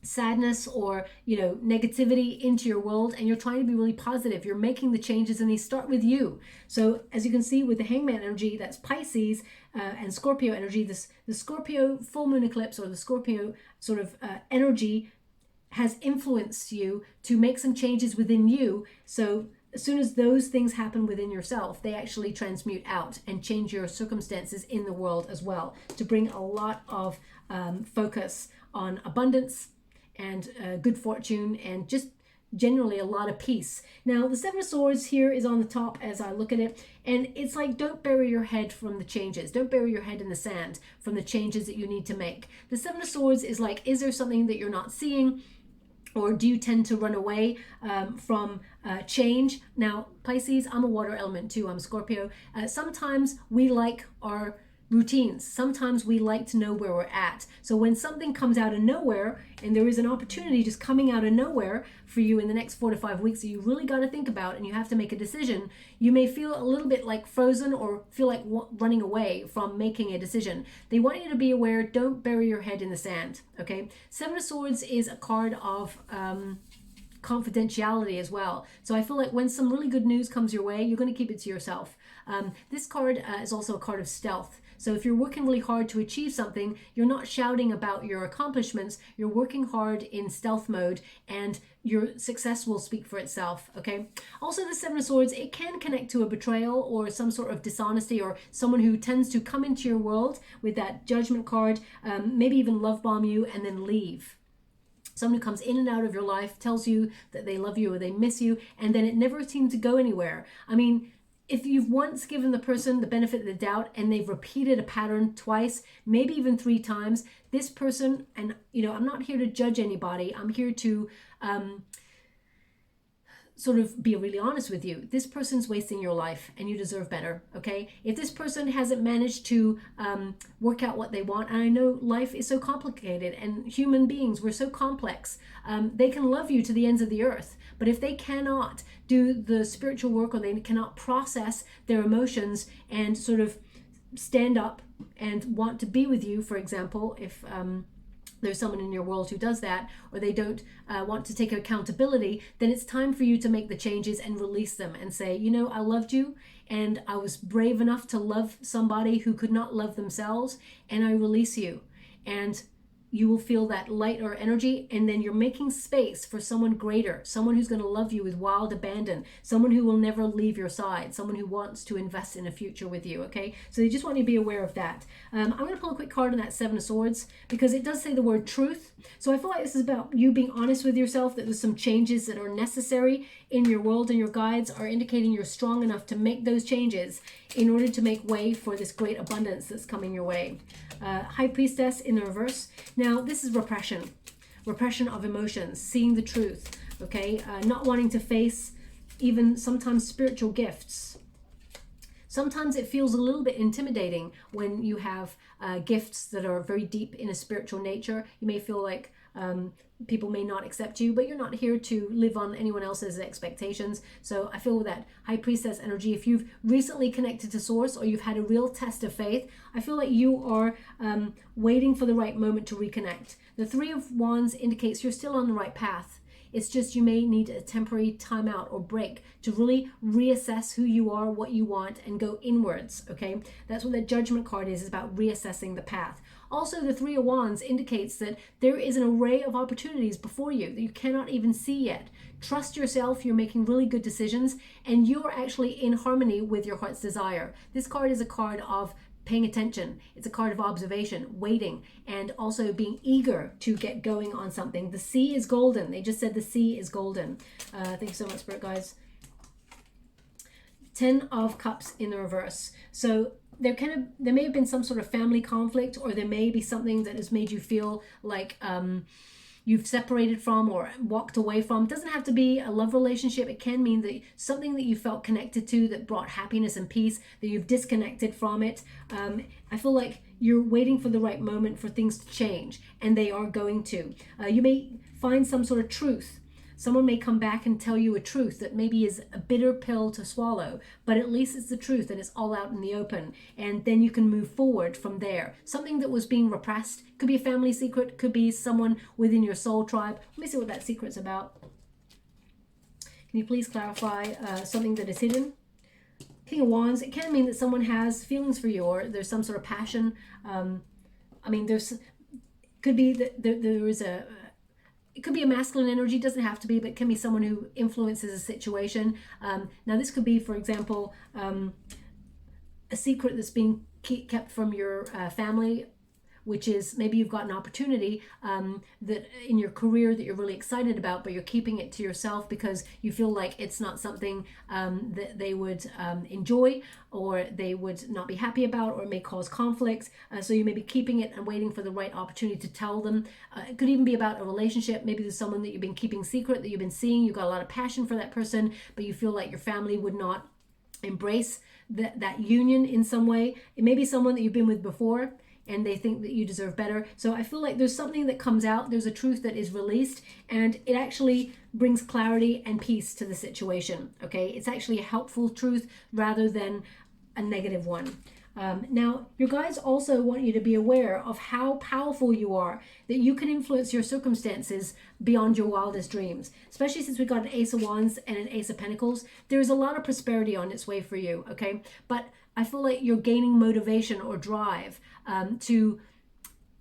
sadness or negativity into your world, and you're trying to be really positive. You're making the changes, and they start with you. So as you can see with the Hangman energy, that's Pisces and Scorpio energy. The Scorpio full moon eclipse, or the Scorpio sort of energy, has influenced you to make some changes within you. So as soon as those things happen within yourself, they actually transmute out and change your circumstances in the world as well, to bring a lot of focus on abundance and good fortune, and just generally a lot of peace. Now, the Seven of Swords here is on the top as I look at it, and it's like, don't bury your head from the changes. Don't bury your head in the sand from the changes that you need to make. The Seven of Swords is like, is there something that you're not seeing? Or do you tend to run away from change? Now, Pisces, I'm a water element too. I'm Scorpio. Sometimes we like our routines. Sometimes we like to know where we're at. So when something comes out of nowhere, and there is an opportunity just coming out of nowhere for you in the next 4 to 5 weeks that you really got to think about, and you have to make a decision, you may feel a little bit like frozen, or feel like running away from making a decision. They want you to be aware. Don't bury your head in the sand. Okay. Seven of Swords is a card of confidentiality as well. So I feel like when some really good news comes your way, you're going to keep it to yourself. This card is also a card of stealth. So if you're working really hard to achieve something, you're not shouting about your accomplishments. You're working hard in stealth mode, and your success will speak for itself. Okay. Also, the Seven of Swords, it can connect to a betrayal or some sort of dishonesty, or someone who tends to come into your world with that Judgment card, maybe even love bomb you and then leave. Someone who comes in and out of your life, tells you that they love you or they miss you, and then it never seems to go anywhere. I mean, if you've once given the person the benefit of the doubt, and they've repeated a pattern twice, maybe even 3 times, this person, and I'm not here to judge anybody. I'm here to sort of be really honest with you. This person's wasting your life, and you deserve better. Okay. If this person hasn't managed to work out what they want, and I know life is so complicated, and human beings, we're so complex, they can love you to the ends of the earth, but if they cannot do the spiritual work, or they cannot process their emotions and sort of stand up and want to be with you, for example, if there's someone in your world who does that, or they don't want to take accountability, then it's time for you to make the changes and release them and say, I loved you, and I was brave enough to love somebody who could not love themselves, and I release you. And you will feel that lighter energy, and then you're making space for someone greater, someone who's going to love you with wild abandon, someone who will never leave your side, someone who wants to invest in a future with you. Okay, so you just want you to be aware of that. I'm going to pull a quick card on that Seven of Swords, because it does say the word truth. So I feel like this is about you being honest with yourself, that there's some changes that are necessary in your world, and your guides are indicating you're strong enough to make those changes in order to make way for this great abundance that's coming your way. High Priestess in the reverse. Now, this is repression of emotions, seeing the truth, okay? Not wanting to face even sometimes spiritual gifts. Sometimes it feels a little bit intimidating when you have gifts that are very deep in a spiritual nature. You may feel like people may not accept you, but you're not here to live on anyone else's expectations. So I feel with that High Priestess energy, if you've recently connected to Source, or you've had a real test of faith, I feel like you are waiting for the right moment to reconnect. The Three of Wands indicates you're still on the right path. It's just you may need a temporary timeout or break to really reassess who you are, what you want, and go inwards, okay? That's what that Judgment card is about reassessing the path. Also, the Three of Wands indicates that there is an array of opportunities before you that you cannot even see yet. Trust yourself, you're making really good decisions, and you're actually in harmony with your heart's desire. This card is a card of paying attention. It's a card of observation, waiting, and also being eager to get going on something. The sea is golden. They just said the sea is golden. Thank you so much, Spirit Guides. 10 of Cups in the reverse. So there may have been some sort of family conflict, or there may be something that has made you feel like you've separated from or walked away from. It doesn't have to be a love relationship. It can mean that something that you felt connected to that brought happiness and peace, that you've disconnected from it. I feel like you're waiting for the right moment for things to change, and they are going to. You may find some sort of truth. Someone may come back and tell you a truth that maybe is a bitter pill to swallow, but at least it's the truth and it's all out in the open. And then you can move forward from there. Something that was being repressed, could be a family secret, could be someone within your soul tribe. Let me see what that secret's about. Can you please clarify something that is hidden? King of Wands, it can mean that someone has feelings for you, or there's some sort of passion. I mean, could be that there is it could be a masculine energy, doesn't have to be, but it can be someone who influences a situation. Now this could be, for example, a secret that's being kept from your family, which is maybe you've got an opportunity that in your career that you're really excited about, but you're keeping it to yourself because you feel like it's not something that they would enjoy, or they would not be happy about, or it may cause conflicts. So you may be keeping it and waiting for the right opportunity to tell them. It could even be about a relationship. Maybe there's someone that you've been keeping secret, that you've been seeing. You've got a lot of passion for that person, but you feel like your family would not embrace that union in some way. It may be someone that you've been with before, and they think that you deserve better. So I feel like there's something that comes out, there's a truth that is released, and it actually brings clarity and peace to the situation, okay? It's actually a helpful truth rather than a negative one. Now, your guides also want you to be aware of how powerful you are, that you can influence your circumstances beyond your wildest dreams. Especially since we got an Ace of Wands and an Ace of Pentacles, there's a lot of prosperity on its way for you, okay? But I feel like you're gaining motivation or drive to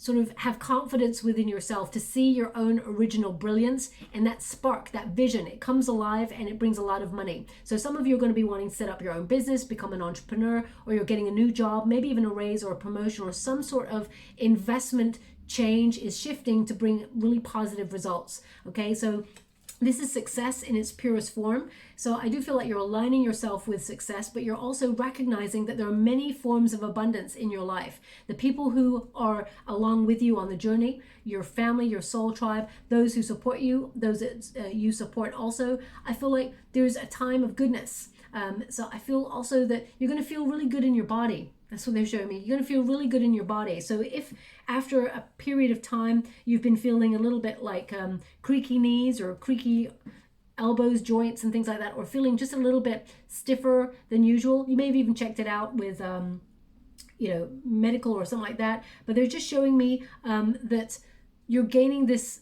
sort of have confidence within yourself, to see your own original brilliance, and that spark, that vision, it comes alive and it brings a lot of money. So some of you are going to be wanting to set up your own business, become an entrepreneur, or you're getting a new job, maybe even a raise or a promotion, or some sort of investment change is shifting to bring really positive results, okay? So this is success in its purest form. So I do feel like you're aligning yourself with success, but you're also recognizing that there are many forms of abundance in your life. The people who are along with you on the journey, your family, your soul tribe, those who support you, those that you support also, I feel like there's a time of goodness. So I feel also that you're going to feel really good in your body. That's what they're showing me. You're going to feel really good in your body. So if after a period of time you've been feeling a little bit like creaky knees or creaky elbows, joints and things like that, or feeling just a little bit stiffer than usual, you may have even checked it out with medical or something like that. But they're just showing me that you're gaining this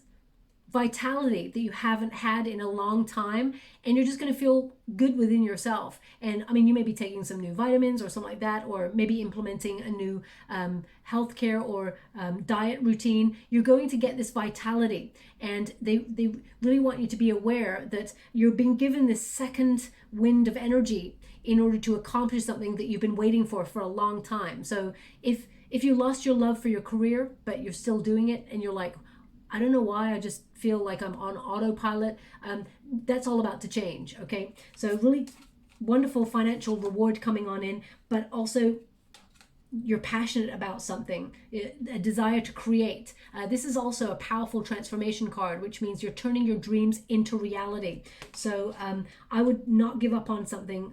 vitality that you haven't had in a long time, and you're just going to feel good within yourself. And I mean, you may be taking some new vitamins or something like that, or maybe implementing a new healthcare or diet routine. You're going to get this vitality, and they really want you to be aware that you're being given this second wind of energy in order to accomplish something that you've been waiting for a long time. So if you lost your love for your career, but you're still doing it, and you're like, I don't know why, I just feel like I'm on autopilot. That's all about to change, okay? So really wonderful financial reward coming on in, but also you're passionate about something, a desire to create. This is also a powerful transformation card, which means you're turning your dreams into reality. So I would not give up on something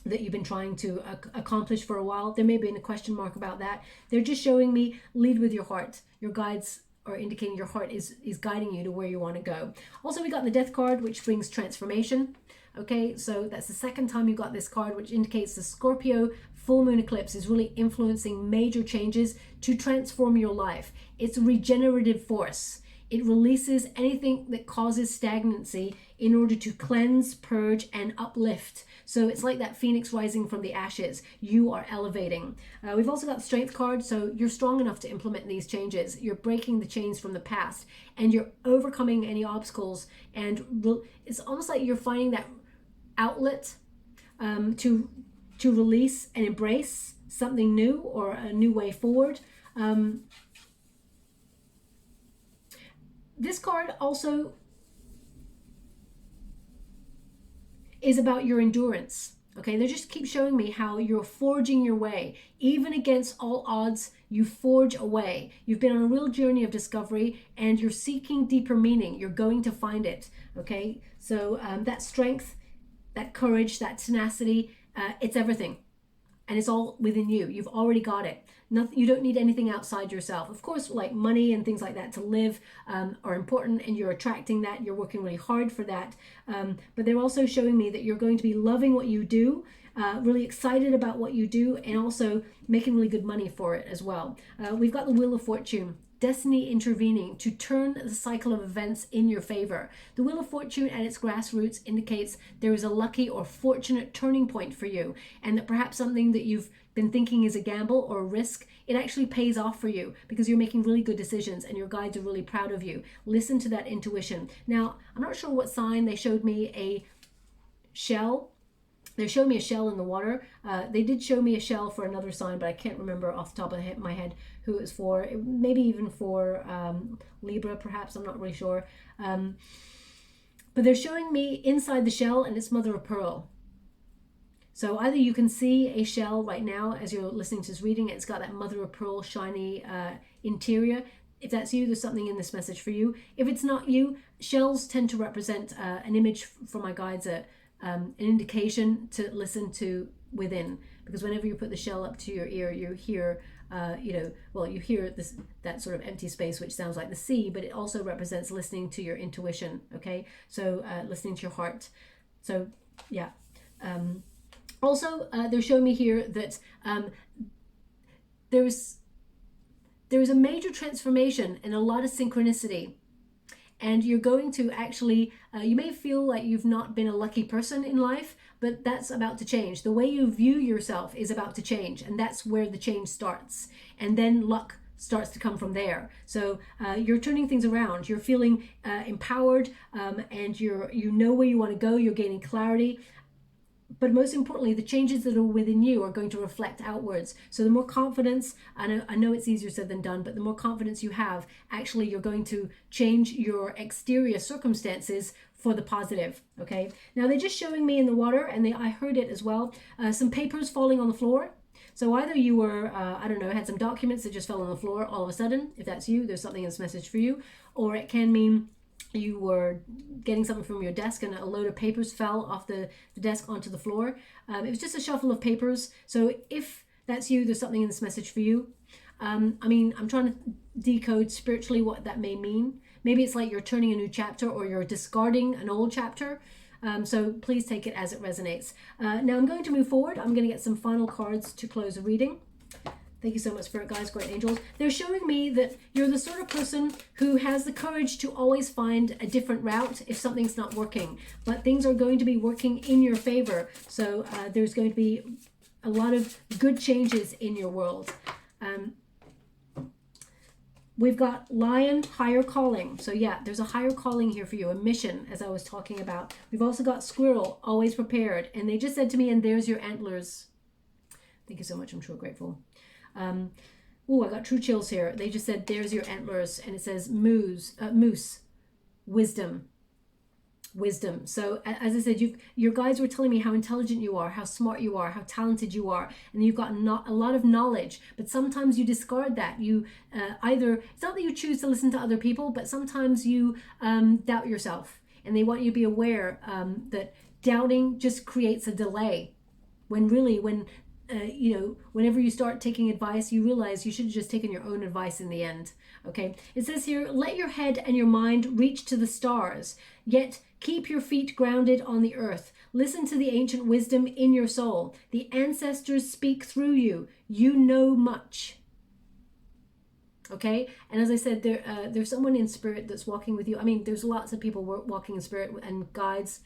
that you've been trying to accomplish for a while. There may have been a question mark about that. They're just showing me, lead with your heart. Your guides are indicating your heart is guiding you to where you want to go. Also, we got the Death card, which brings transformation. Okay, so that's the second time you got this card, which indicates the Scorpio full moon eclipse is really influencing major changes to transform your life. It's a regenerative force. It releases anything that causes stagnancy in order to cleanse, purge, and uplift. So it's like that phoenix rising from the ashes. You are elevating. We've also got the Strength card, so you're strong enough to implement these changes. You're breaking the chains from the past, and you're overcoming any obstacles. And it's almost like you're finding that outlet to release and embrace something new or a new way forward. This card also is about your endurance. Okay, they just keep showing me how you're forging your way. Even against all odds, you forge a way. You've been on a real journey of discovery and you're seeking deeper meaning. You're going to find it. Okay, so that strength, that courage, that tenacity, it's everything. And it's all within you. You've already got it. Nothing, you don't need anything outside yourself. Of course, like money and things like that to live are important, and you're attracting that. You're working really hard for that. But they're also showing me that you're going to be loving what you do, really excited about what you do, and also making really good money for it as well. We've got the Wheel of Fortune. Destiny intervening to turn the cycle of events in your favor. The Wheel of Fortune at its grassroots indicates there is a lucky or fortunate turning point for you, and that perhaps something that you've been thinking is a gamble or a risk, it actually pays off for you because you're making really good decisions and your guides are really proud of you. Listen to that intuition. Now, I'm not sure what sign. They showed me a shell. They showed me a shell in the water. They did show me a shell for another sign, but I can't remember off the top of my head who it was for. Maybe even for Libra, perhaps. I'm not really sure. But they're showing me inside the shell, and it's mother of pearl. So either you can see a shell right now as you're listening to this reading. It's got that mother of pearl shiny interior. If that's you, there's something in this message for you. If it's not you, shells tend to represent an image for my guides, an indication to listen to within, because whenever you put the shell up to your ear, you hear you hear that sort of empty space, which sounds like the sea, but it also represents listening to your intuition. Okay, so listening to your heart. So yeah. Also, they're showing me here that there is a major transformation and a lot of synchronicity. And you're going to actually, you may feel like you've not been a lucky person in life, but that's about to change. The way you view yourself is about to change, and that's where the change starts. And then luck starts to come from there. So you're turning things around. You're feeling empowered, and you know where you want to go. You're gaining clarity. But most importantly, the changes that are within you are going to reflect outwards. So the more confidence, I know it's easier said than done, but the more confidence you have, actually you're going to change your exterior circumstances for the positive. Okay. Now they're just showing me in the water, and I heard it as well, some papers falling on the floor. So either you were, had some documents that just fell on the floor all of a sudden. If that's you, there's something in this message for you. Or it can mean you were getting something from your desk and a load of papers fell off the desk onto the floor. It was just a shuffle of papers. So if that's you, there's something in this message for you. I'm trying to decode spiritually what that may mean. Maybe it's like you're turning a new chapter, or you're discarding an old chapter. So please take it as it resonates. Now I'm going to move forward. I'm going to get some final cards to close the reading. Thank you so much, Spirit Guides, Great Angels. They're showing me that you're the sort of person who has the courage to always find a different route if something's not working. But things are going to be working in your favor. So there's going to be a lot of good changes in your world. We've got Lion, higher calling. So yeah, there's a higher calling here for you, a mission, as I was talking about. We've also got Squirrel, always prepared. And they just said to me, and there's your antlers. Thank you so much. I'm sure grateful. I got true chills here. They just said, there's your antlers, and it says moose, wisdom. So as I said, your guides were telling me how intelligent you are, how smart you are, how talented you are, and you've got a lot of knowledge, but sometimes you discard that. You it's not that you choose to listen to other people, but sometimes you doubt yourself, and they want you to be aware that doubting just creates a delay, when really, whenever you start taking advice, you realize you should have just taken your own advice in the end. Okay. It says here, let your head and your mind reach to the stars, yet keep your feet grounded on the earth. Listen to the ancient wisdom in your soul. The ancestors speak through you. You know much. Okay, and as I said, there's someone in spirit that's walking with you. I mean, there's lots of people walking in spirit and guides,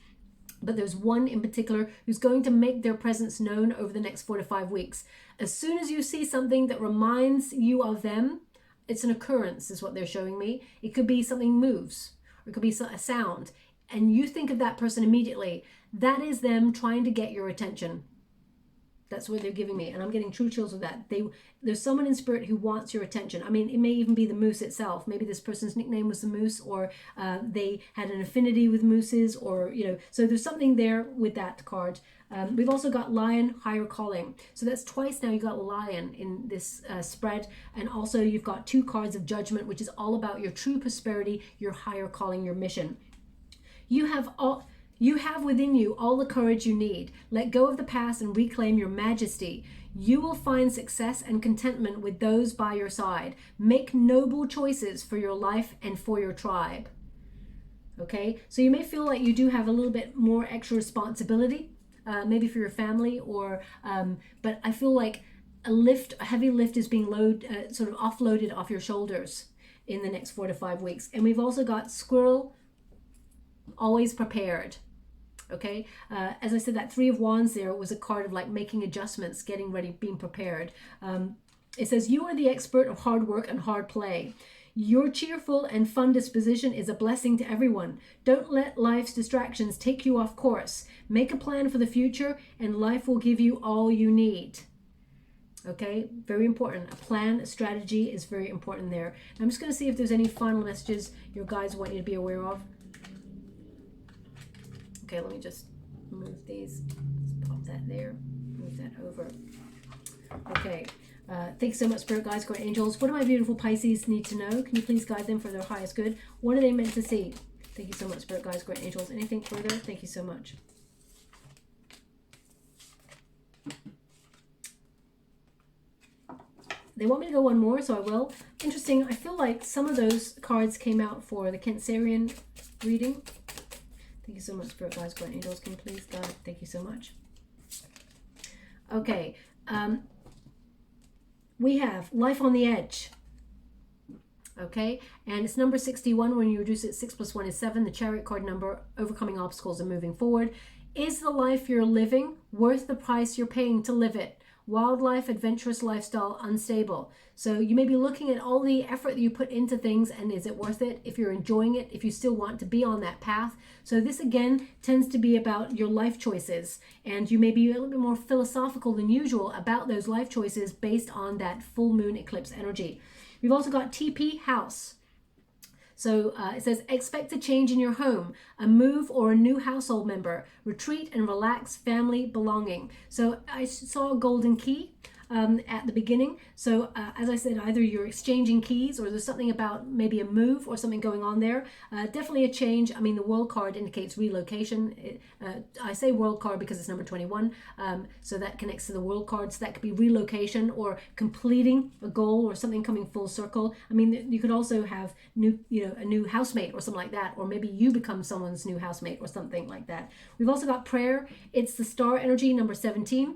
but there's one in particular who's going to make their presence known over the next 4 to 5 weeks. As soon as you see something that reminds you of them, it's an occurrence, is what they're showing me. It could be something moves, or it could be a sound, and you think of that person immediately. That is them trying to get your attention. That's what they're giving me, and I'm getting true chills with that. There's someone in spirit who wants your attention. I mean, it may even be the moose itself. Maybe this person's nickname was the moose, or they had an affinity with mooses, or, you know, so there's something there with that card. We've also got lion, higher calling. So that's twice now you got lion in this spread. And also you've got 2 cards of judgment, which is all about your true prosperity, your higher calling, your mission. You have within you all the courage you need. Let go of the past and reclaim your majesty. You will find success and contentment with those by your side. Make noble choices for your life and for your tribe. Okay, so you may feel like you do have a little bit more extra responsibility, maybe for your family, or but I feel like a heavy lift is being sort of offloaded off your shoulders in the next 4 to 5 weeks. And we've also got squirrel, always prepared. Okay, as I said, that 3 of Wands there was a card of like making adjustments, getting ready, being prepared. It says, you are the expert of hard work and hard play. Your cheerful and fun disposition is a blessing to everyone. Don't let life's distractions take you off course. Make a plan for the future and life will give you all you need. Okay, very important. A plan, a strategy is very important there. I'm just going to see if there's any final messages your guides want you to be aware of. Okay, let me just move these. Let's pop that there. Move that over. Okay. Thanks so much, Spirit Guides, Great Angels. What do my beautiful Pisces need to know? Can you please guide them for their highest good? What are they meant to see? Thank you so much, Spirit Guides, Great Angels. Anything further? Thank you so much. They want me to go one more, so I will. Interesting. I feel like some of those cards came out for the Cancerian reading. Thank you so much, Spirit Guides, Great Angels. Can you please guide? Thank you so much. Okay. We have Life on the Edge. Okay, and it's number 61. When you reduce it, 6 plus 1 is 7. The Chariot card number, overcoming obstacles and moving forward. Is the life you're living worth the price you're paying to live it? Wildlife, adventurous lifestyle, unstable. So you may be looking at all the effort that you put into things, and is it worth it? If you're enjoying it, if you still want to be on that path. So this again tends to be about your life choices, and you may be a little bit more philosophical than usual about those life choices based on that full moon eclipse energy. We've also got TP House. So it says, expect a change in your home, a move or a new household member, retreat and relax, family, belonging. So I saw a golden key at the beginning. So as I said, either you're exchanging keys or there's something about maybe a move or something going on there. Definitely a change. I mean, the world card indicates relocation. I say world card because it's number 21. So that connects to the world card. So that could be relocation or completing a goal or something coming full circle. I mean, you could also have a new housemate or something like that, or maybe you become someone's new housemate or something like that. We've also got prayer. It's the star energy, number 17.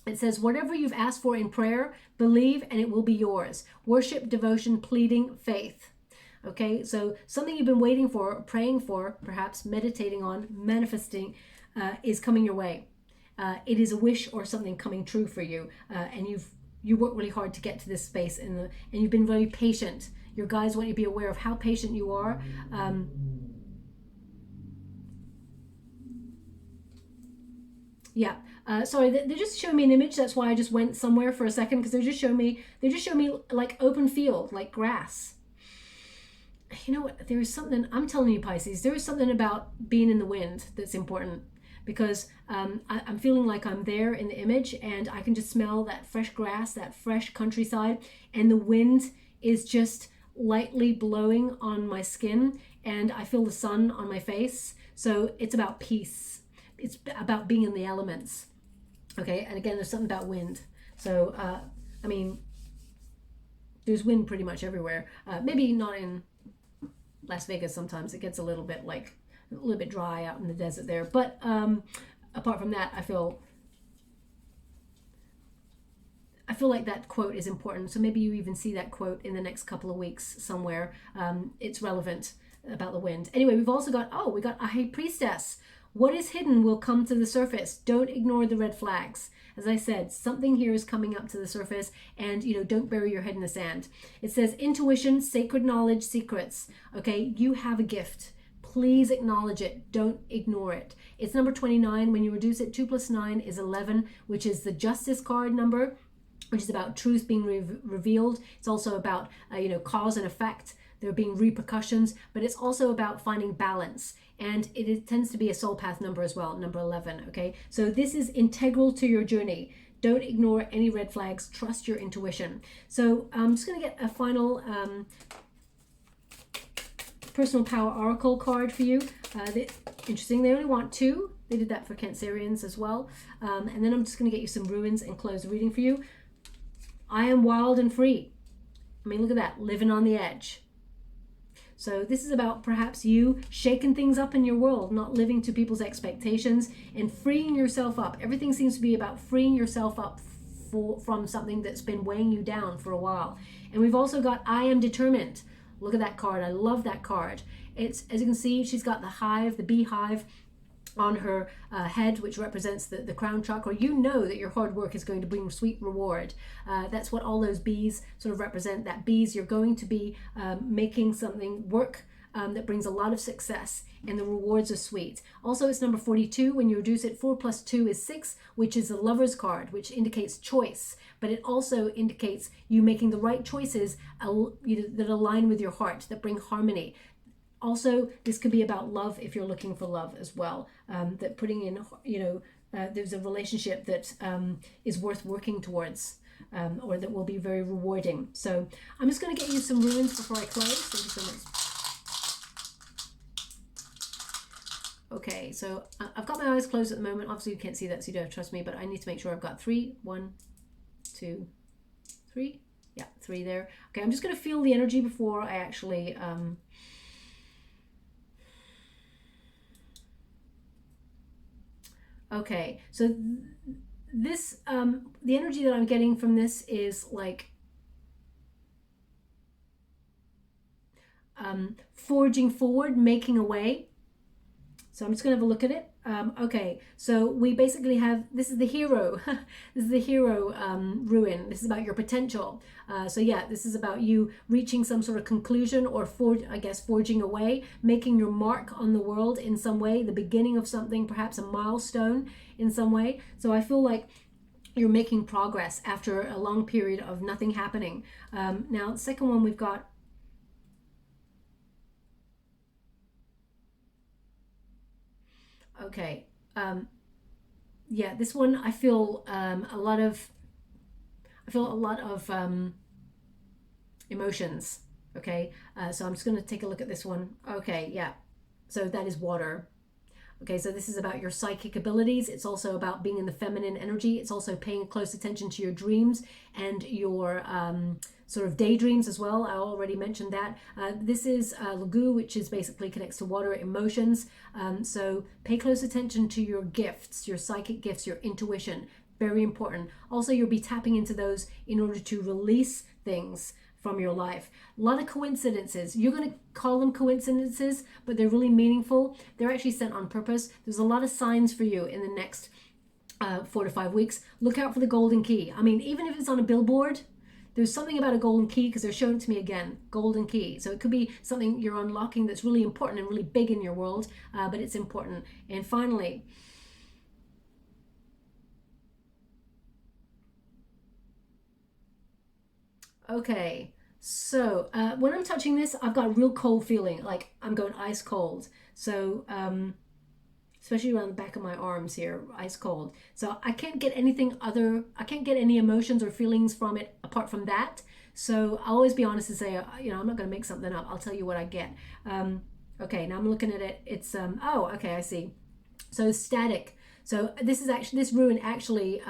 It says, whatever you've asked for in prayer, believe and it will be yours. Worship, devotion, pleading, faith. Okay, so something you've been waiting for, praying for, perhaps meditating on, manifesting, is coming your way. It is a wish or something coming true for you, and you worked really hard to get to this space, and you've been very patient. Your guides want you to be aware of how patient you are. Yeah. Sorry, they just showed me an image. That's why I just went somewhere for a second, because they just showed me like open field, like grass. You know what? There is something, I'm telling you, Pisces, there is something about being in the wind that's important, because I'm feeling like I'm there in the image, and I can just smell that fresh grass, that fresh countryside, and the wind is just lightly blowing on my skin, and I feel the sun on my face. So it's about peace. It's about being in the elements. Okay, and again, there's something about wind. So, I mean, there's wind pretty much everywhere. Maybe not in Las Vegas sometimes. It gets a little bit dry out in the desert there. But apart from that, I feel I feel like that quote is important. So maybe you even see that quote in the next couple of weeks somewhere. It's relevant about the wind. Anyway, we've also got, we got a High Priestess. What is hidden will come to the surface. Don't ignore the red flags. As I said, something here is coming up to the surface, and don't bury your head in the sand. It says intuition, sacred knowledge, secrets. Okay, you have a gift. Please acknowledge it. Don't ignore it. It's number 29. When you reduce it, 2 plus 9 is 11, which is the Justice card number, which is about truth being revealed. It's also about, cause and effect. There being repercussions, but it's also about finding balance. And it tends to be a soul path number as well, number 11, okay? So this is integral to your journey. Don't ignore any red flags. Trust your intuition. So I'm just going to get a final personal power oracle card for you. Interesting, they only want 2. They did that for Cancerians as well. And then I'm just going to get you some ruins and close the reading for you. I am wild and free. I mean, look at that, living on the edge. So this is about perhaps you shaking things up in your world, not living to people's expectations, and freeing yourself up. Everything seems to be about freeing yourself up from something that's been weighing you down for a while. And we've also got I am determined. Look at that card. I love that card. It's, as you can see, she's got the hive, the beehive on her head, which represents the crown chakra. You know that your hard work is going to bring sweet reward. That's what all those bees sort of represent. That bees, you're going to be making something work that brings a lot of success, and the rewards are sweet. Also, it's number 42. When you reduce it, 4 plus 2 is 6, which is the Lover's card, which indicates choice, but it also indicates you making the right choices that align with your heart, that bring harmony. Also, this could be about love if you're looking for love as well. That putting in, there's a relationship that is worth working towards, or that will be very rewarding. So I'm just going to get you some ruins before I close. Thank you so much. Okay, so I've got my eyes closed at the moment. Obviously, you can't see that, so you don't have to trust me, but I need to make sure I've got 3. 1, 2, 3. Yeah, 3 there. Okay, I'm just going to feel the energy before I actually... Okay, so this, the energy that I'm getting from this is like forging forward, making a way. So I'm just going to have a look at it. Okay, so we basically have, this is the hero. This is the hero ruin. This is about your potential. So yeah, this is about you reaching some sort of conclusion, or forging a way, making your mark on the world in some way, the beginning of something, perhaps a milestone in some way. So I feel like you're making progress after a long period of nothing happening. Now, the second one we've got, okay, yeah, this one I feel a lot of emotions. Okay, so I'm just going to take a look at this one. Okay, yeah, so that is water. Okay, so this is about your psychic abilities. It's also about being in the feminine energy. It's also paying close attention to your dreams and your sort of daydreams as well. I already mentioned that. This is Lagu, which is basically connects to water emotions. So pay close attention to your gifts, your psychic gifts, your intuition. Very important. Also, you'll be tapping into those in order to release things from your life. A lot of coincidences. You're going to call them coincidences, but they're really meaningful. They're actually sent on purpose. There's a lot of signs for you in the next 4 to 5 weeks. Look out for the golden key. I mean, even if it's on a billboard, there's something about a golden key, because they're showing it to me again, golden key. So it could be something you're unlocking that's really important and really big in your world, but it's important. And finally, okay, so when I'm touching this, I've got a real cold feeling, like I'm going ice cold. So especially around the back of my arms here, ice cold. So I can't get anything other, I can't get any emotions or feelings from it apart from that. So I'll always be honest and say, I'm not going to make something up. I'll tell you what I get. Okay, now I'm looking at it. It's, oh, okay, I see. So static. So this is actually, this ruin actually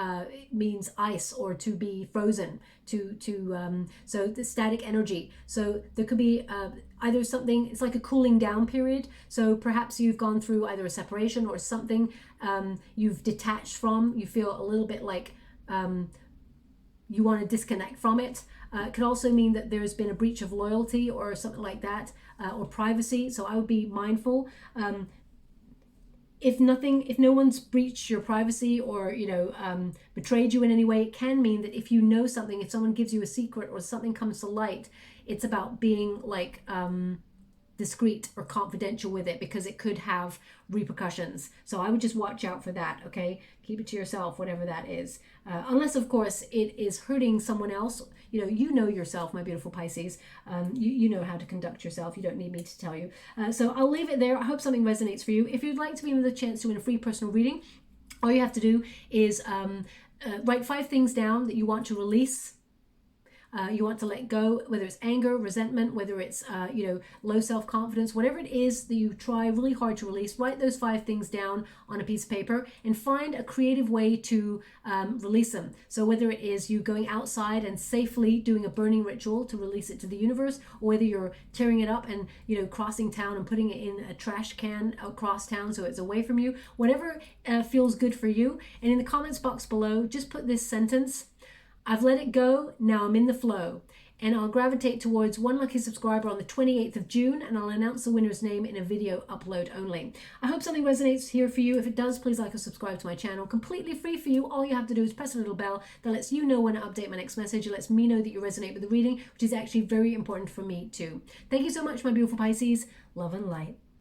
means ice, or to be frozen, so the static energy. So there could be either something, it's like a cooling down period. So perhaps you've gone through either a separation or something you've detached from. You feel a little bit like you want to disconnect from it. It could also mean that there's been a breach of loyalty or something like that, or privacy. So I would be mindful. If no one's breached your privacy or, you know, betrayed you in any way, it can mean that if you know something, if someone gives you a secret or something comes to light, it's about being like discreet or confidential with it, because it could have repercussions. So I would just watch out for that, okay? Keep it to yourself, whatever that is. Unless, of course, it is hurting someone else. You know yourself, my beautiful Pisces. You know how to conduct yourself. You don't need me to tell you. So I'll leave it there. I hope something resonates for you. If you'd like to be with a chance to win a free personal reading, all you have to do is write 5 things down that you want to release. You want to let go, whether it's anger, resentment, whether it's, low self-confidence, whatever it is that you try really hard to release. Write those 5 things down on a piece of paper and find a creative way to release them. So whether it is you going outside and safely doing a burning ritual to release it to the universe, or whether you're tearing it up and, crossing town and putting it in a trash can across town so it's away from you, whatever feels good for you. And in the comments box below, just put this sentence: I've let it go, now I'm in the flow. And I'll gravitate towards one lucky subscriber on the 28th of June, and I'll announce the winner's name in a video upload only. I hope something resonates here for you. If it does, please like or subscribe to my channel. Completely free for you. All you have to do is press a little bell that lets you know when I update my next message. It lets me know that you resonate with the reading, which is actually very important for me too. Thank you so much, my beautiful Pisces. Love and light.